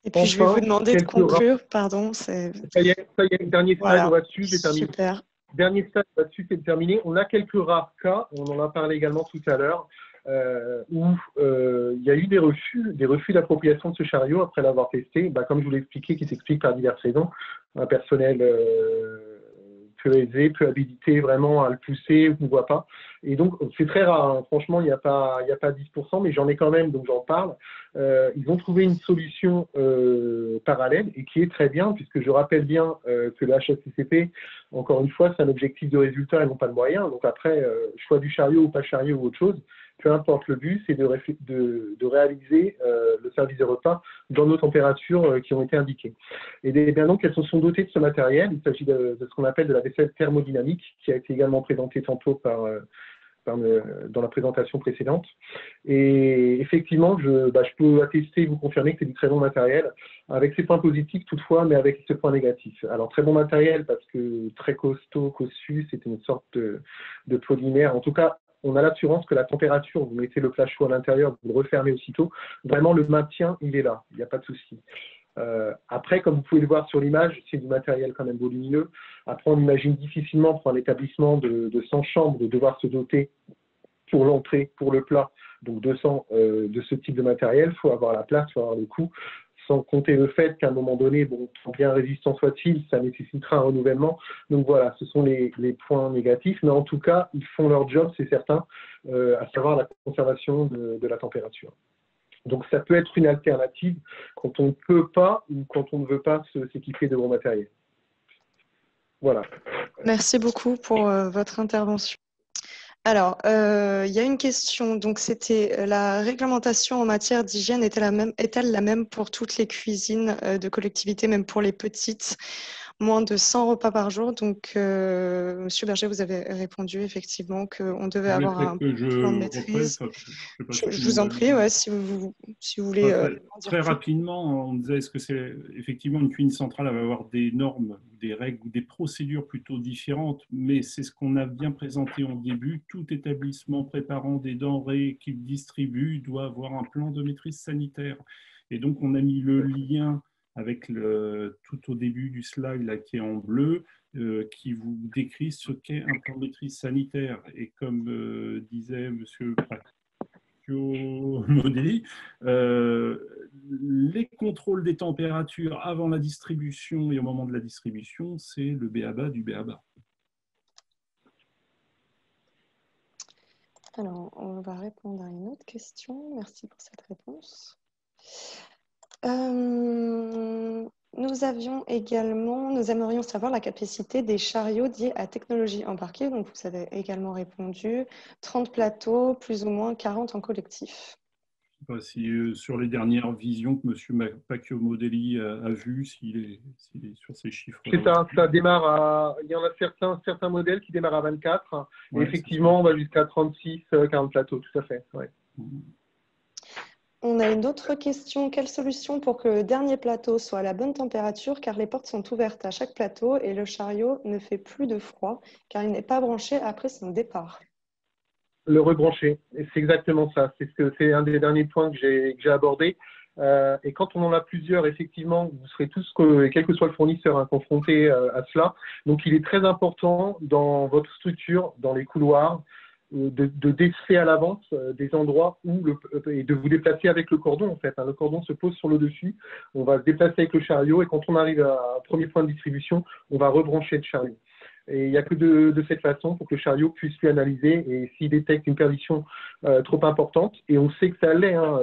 Et puis, je vais vous demander de conclure, pardon. Ça y est, dernier slide, voilà. On va dessus, j'ai terminé. Super. Dernier stade là-dessus, c'est terminé. On a quelques rares cas, on en a parlé également tout à l'heure, où il y a eu des refus d'appropriation de ce chariot après l'avoir testé, comme je vous l'ai expliqué, qui s'explique par diverses raisons. Un personnel peu aisé, peu habilité vraiment à le pousser, on ne voit pas. Et donc, c'est très rare, hein. Franchement, il n'y a pas 10%, mais j'en ai quand même, donc j'en parle. Ils ont trouvé une solution parallèle et qui est très bien, puisque je rappelle bien que le HACCP, encore une fois, c'est un objectif de résultat et non pas de moyens. Donc après, choix du chariot ou pas chariot ou autre chose, peu importe le but, c'est de réaliser le service de repas dans nos températures qui ont été indiquées. Et bien donc, elles se sont dotées de ce matériel. Il s'agit de ce qu'on appelle de la vaisselle thermodynamique, qui a été également présentée tantôt dans la présentation précédente. Et effectivement, je peux attester, vous confirmer que c'est du très bon matériel, avec ses points positifs toutefois, mais avec ses points négatifs. Alors, très bon matériel parce que très costaud, cossu, c'est une sorte de polymère. En tout cas, on a l'assurance que la température, vous mettez le plat chaud à l'intérieur, vous le refermez aussitôt. Vraiment, le maintien, il est là, il n'y a pas de souci. Après, comme vous pouvez le voir sur l'image, c'est du matériel quand même volumineux. Après, on imagine difficilement pour un établissement de 100 chambres de devoir se doter pour l'entrée, pour le plat, donc 200 de ce type de matériel. Il faut avoir la place, il faut avoir le coût, sans compter le fait qu'à un moment donné, bon, bien résistant soit-il, ça nécessitera un renouvellement. Donc voilà, ce sont les points négatifs, mais en tout cas, ils font leur job, c'est certain, à savoir la conservation de la température. Donc, ça peut être une alternative quand on ne peut pas ou quand on ne veut pas s'équiper de gros matériel. Voilà. Merci beaucoup pour votre intervention. Alors, il y a une question. Donc, c'était la réglementation en matière d'hygiène est-elle la même pour toutes les cuisines de collectivité, même pour les petites? Moins de 100 repas par jour. Donc, Monsieur Berger, vous avez répondu effectivement qu'on devait avoir un plan de maîtrise. Je vous en prie, ouais, si vous voulez. Très rapidement, on disait, est-ce que c'est effectivement une cuisine centrale va avoir des normes, des règles ou des procédures plutôt différentes, mais c'est ce qu'on a bien présenté en début. Tout établissement préparant des denrées qu'il distribue doit avoir un plan de maîtrise sanitaire. Et donc, on a mis le lien avec tout au début du slide là, qui est en bleu, qui vous décrit ce qu'est un plan de maîtrise sanitaire. Et comme disait M. Pacchio-Modelli, les contrôles des températures avant la distribution et au moment de la distribution, c'est le b.a.-ba du b.a.-ba. Alors, on va répondre à une autre question. Merci pour cette réponse. Nous aimerions savoir la capacité des chariots dits à technologie embarquée. Donc, vous avez également répondu 30 plateaux, plus ou moins 40 en collectif. Je ne sais pas si sur les dernières visions que M. Pacchio-Modelli a vues, s'il est sur ces chiffres. Ça démarre il y en a certains modèles qui démarrent à 24. Ouais, et effectivement, on va jusqu'à 36, 40 plateaux, tout à fait. Ouais. On a une autre question. Quelle solution pour que le dernier plateau soit à la bonne température, car les portes sont ouvertes à chaque plateau et le chariot ne fait plus de froid, car il n'est pas branché après son départ? Le rebrancher, c'est exactement ça. C'est un des derniers points que j'ai abordé. Et quand on en a plusieurs, effectivement, vous serez tous, quel que soit le fournisseur, hein, confrontés à cela. Donc, il est très important dans votre structure, dans les couloirs, de déceler à l'avance des endroits et de vous déplacer avec le cordon, en fait. Hein. Le cordon se pose sur le dessus, on va se déplacer avec le chariot, et quand on arrive à un premier point de distribution, on va rebrancher le chariot. Et il n'y a que de cette façon pour que le chariot puisse lui analyser, et s'il détecte une perdition trop importante, et on sait que ça l'est, hein,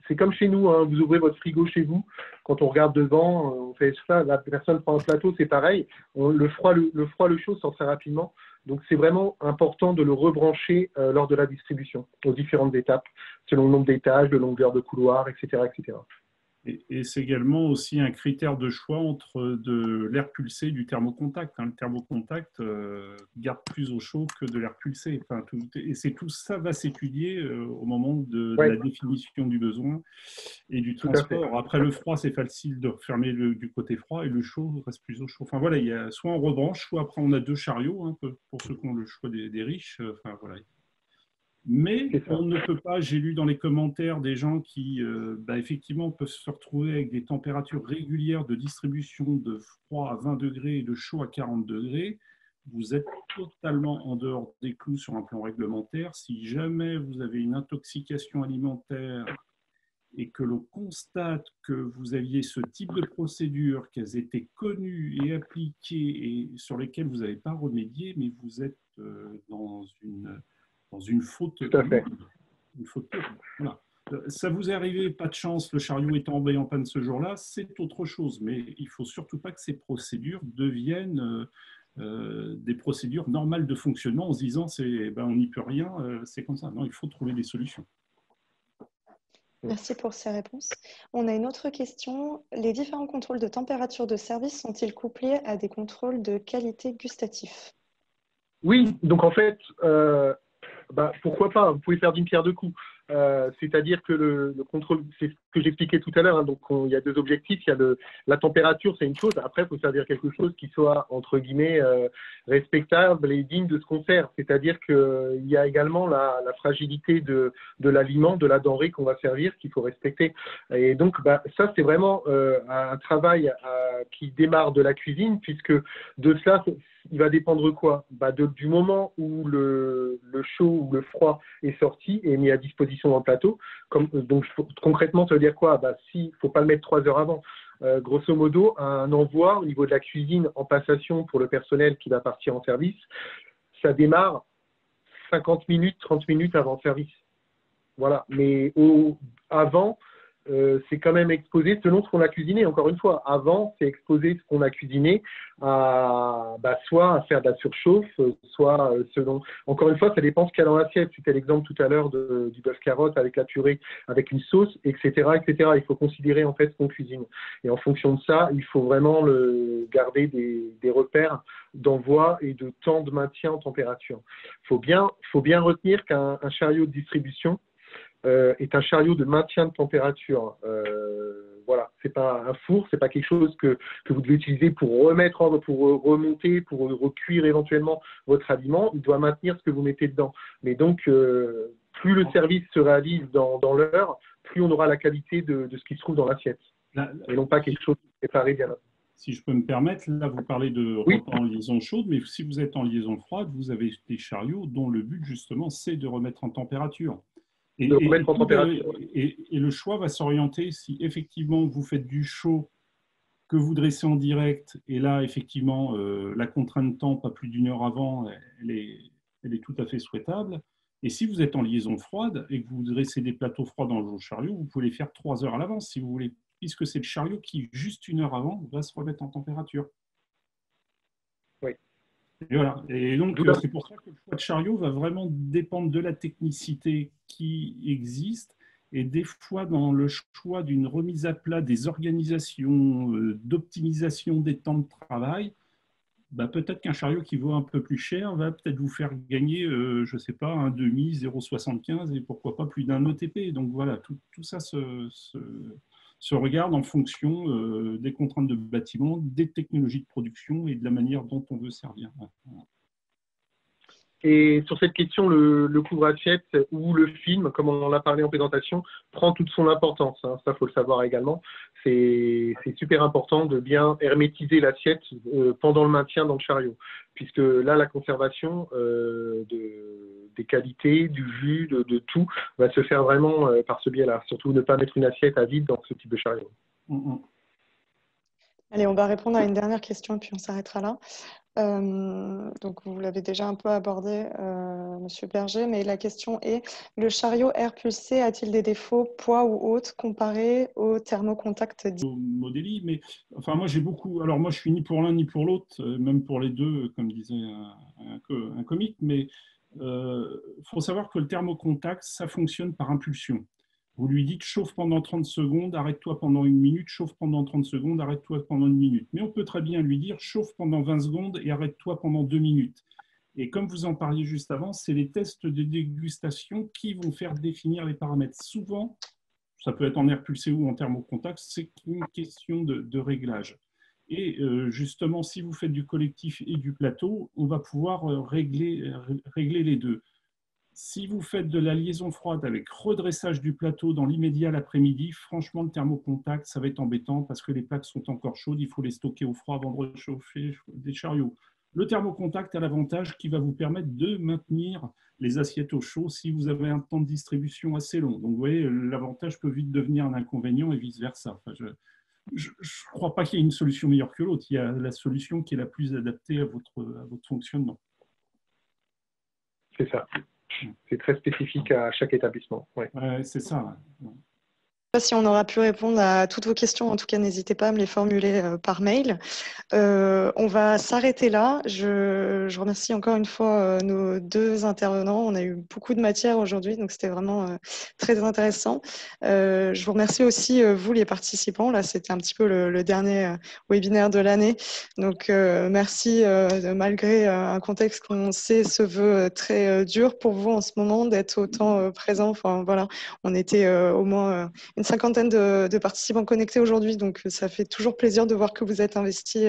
c'est comme chez nous, hein, vous ouvrez votre frigo chez vous, quand on regarde devant, on fait ça, la personne prend un plateau, c'est pareil, le froid, le chaud sort très rapidement, donc c'est vraiment important de le rebrancher lors de la distribution, aux différentes étapes, selon le nombre d'étages, de longueur de couloir, etc. etc. Et c'est également aussi un critère de choix entre de l'air pulsé et du thermocontact. Hein. Le thermocontact garde plus au chaud que de l'air pulsé. Enfin, et tout ça va s'étudier au moment de la définition du besoin et du transport. Après, le froid, c'est facile de refermer du côté froid, et le chaud reste plus au chaud. Enfin voilà, il y a soit on rebranche, soit après on a deux chariots, hein, pour ceux qui ont le choix des riches. Enfin voilà. Mais on ne peut pas, j'ai lu dans les commentaires des gens qui, effectivement, peuvent se retrouver avec des températures régulières de distribution de froid à 20 degrés et de chaud à 40 degrés. Vous êtes totalement en dehors des clous sur un plan réglementaire. Si jamais vous avez une intoxication alimentaire et que l'on constate que vous aviez ce type de procédures, qu'elles étaient connues et appliquées et sur lesquelles vous n'avez pas remédié, mais vous êtes dans une faute. Tout à fait. Une faute. Voilà. Ça vous est arrivé, pas de chance, le chariot est tombé en panne ce jour-là, c'est autre chose. Mais il ne faut surtout pas que ces procédures deviennent des procédures normales de fonctionnement en se disant on n'y peut rien, c'est comme ça. Non, il faut trouver des solutions. Merci pour ces réponses. On a une autre question. Les différents contrôles de température de service sont-ils couplés à des contrôles de qualité gustatifs? Oui, donc en fait, pourquoi pas, vous pouvez faire d'une pierre deux coups. C'est-à-dire que le contrôle, c'est ce que j'expliquais tout à l'heure, hein, donc il y a deux objectifs, il y a la température, c'est une chose, après il faut servir quelque chose qui soit, entre guillemets, respectable et digne de ce qu'on sert, c'est-à-dire qu'il y a également la fragilité de l'aliment, de la denrée qu'on va servir, qu'il faut respecter. Et donc ça, c'est vraiment un travail qui démarre de la cuisine, puisque de cela, il va dépendre quoi? Du moment où le chaud ou le froid est sorti et mis à disposition dans le plateau. Donc concrètement, ça veut dire quoi? Il ne faut pas le mettre 3 heures avant. Grosso modo, un envoi au niveau de la cuisine en passation pour le personnel qui va partir en service, ça démarre 50 minutes, 30 minutes avant le service. Voilà. Mais avant, c'est quand même exposé selon ce qu'on a cuisiné. Encore une fois, avant, c'est exposer ce qu'on a cuisiné à soit à faire de la surchauffe, soit selon. Encore une fois, ça dépend ce qu'il y a dans l'assiette. C'était l'exemple tout à l'heure du bœuf carotte avec la purée, avec une sauce, etc., etc. Il faut considérer en fait ce qu'on cuisine. Et en fonction de ça, il faut vraiment garder des repères d'envoi et de temps de maintien en température. Faut bien retenir qu'un chariot de distribution est un chariot de maintien de température. Voilà, c'est pas un four, c'est pas quelque chose que vous devez utiliser pour remonter, pour recuire éventuellement votre aliment. Il doit maintenir ce que vous mettez dedans. Mais donc, plus le service se réalise dans l'heure, plus on aura la qualité de ce qui se trouve dans l'assiette. Et non pas quelque chose préparé bien avant. Si je peux me permettre, là, vous parlez de repas en liaison chaude, mais si vous êtes en liaison froide, vous avez des chariots dont le but, justement, c'est de remettre en température. Et le choix va s'orienter si effectivement vous faites du chaud que vous dressez en direct, et là effectivement la contrainte de temps, pas plus d'1 heure avant, elle est tout à fait souhaitable. Et si vous êtes en liaison froide et que vous dressez des plateaux froids dans vos chariots, vous pouvez les faire 3 heures à l'avance si vous voulez, puisque c'est le chariot qui, juste 1 heure avant, va se remettre en température. Oui. Et voilà. Et donc, c'est pour ça que le choix de chariot va vraiment dépendre de la technicité qui existe et des fois dans le choix d'une remise à plat des organisations, d'optimisation des temps de travail, peut-être qu'un chariot qui vaut un peu plus cher va peut-être vous faire gagner, je ne sais pas, un demi, 0,75 et pourquoi pas plus d'un ETP. Donc voilà, tout ça se regarde en fonction des contraintes de bâtiment, des technologies de production et de la manière dont on veut servir. Et sur cette question, le couvre-assiette ou le film, comme on en a parlé en présentation, prend toute son importance. Hein. Ça, il faut le savoir également. C'est super important de bien hermétiser l'assiette pendant le maintien dans le chariot, puisque là, la conservation des qualités, du jus, de tout, va se faire vraiment par ce biais-là. Surtout ne pas mettre une assiette à vide dans ce type de chariot. Allez, on va répondre à une dernière question et puis on s'arrêtera là. Donc, vous l'avez déjà un peu abordé, Monsieur Berger, mais la question est, le chariot air pulsé a-t-il des défauts, poids ou autres, comparé au thermocontact Modélie, mais enfin, moi, j'ai beaucoup. Alors, moi, je suis ni pour l'un ni pour l'autre, même pour les deux, comme disait un comique, mais faut savoir que le thermocontact, ça fonctionne par impulsion. Vous lui dites chauffe pendant 30 secondes, arrête-toi pendant 1 minute, chauffe pendant 30 secondes, arrête-toi pendant 1 minute. Mais on peut très bien lui dire chauffe pendant 20 secondes et arrête-toi pendant 2 minutes. Et comme vous en parliez juste avant, c'est les tests de dégustation qui vont faire définir les paramètres. Souvent, ça peut être en air pulsé ou en thermocontact, c'est une question de réglage. Et justement, si vous faites du collectif et du plateau, on va pouvoir régler les deux. Si vous faites de la liaison froide avec redressage du plateau dans l'immédiat l'après-midi, franchement, le thermocontact, ça va être embêtant parce que les plaques sont encore chaudes, il faut les stocker au froid avant de réchauffer des chariots. Le thermocontact a l'avantage qui va vous permettre de maintenir les assiettes au chaud si vous avez un temps de distribution assez long. Donc, vous voyez, l'avantage peut vite devenir un inconvénient et vice-versa. Enfin, je ne crois pas qu'il y ait une solution meilleure que l'autre. Il y a la solution qui est la plus adaptée à votre fonctionnement. C'est ça. C'est très spécifique à chaque établissement. Ouais. C'est ça. Ouais. Je ne sais pas si on aura pu répondre à toutes vos questions. En tout cas, n'hésitez pas à me les formuler par mail. On va s'arrêter là. Je remercie encore une fois nos deux intervenants. On a eu beaucoup de matière aujourd'hui, donc c'était vraiment très intéressant. Je vous remercie aussi, vous les participants. Là, c'était un petit peu le dernier webinaire de l'année. Donc, merci, malgré un contexte qu'on sait se veut très dur pour vous en ce moment, d'être autant présent. Enfin, voilà, on était au moins une cinquantaine de participants connectés aujourd'hui, donc ça fait toujours plaisir de voir que vous êtes investis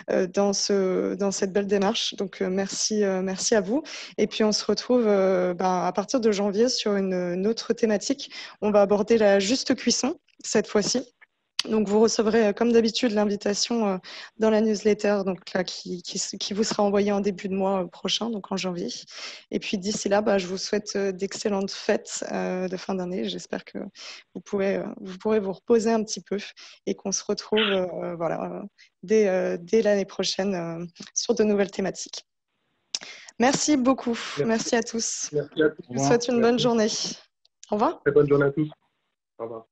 dans cette belle démarche. Donc merci à vous. Et puis on se retrouve à partir de janvier sur une autre thématique. On va aborder la juste cuisson cette fois-ci. Donc, vous recevrez, comme d'habitude, l'invitation dans la newsletter donc là, qui vous sera envoyée en début de mois prochain, donc en janvier. Et puis, d'ici là, je vous souhaite d'excellentes fêtes de fin d'année. J'espère que vous pourrez vous reposer un petit peu et qu'on se retrouve dès l'année prochaine sur de nouvelles thématiques. Merci beaucoup. Merci à tous. Merci à tous. Je vous souhaite une bonne journée. Au revoir. Très bonne journée à tous. Au revoir.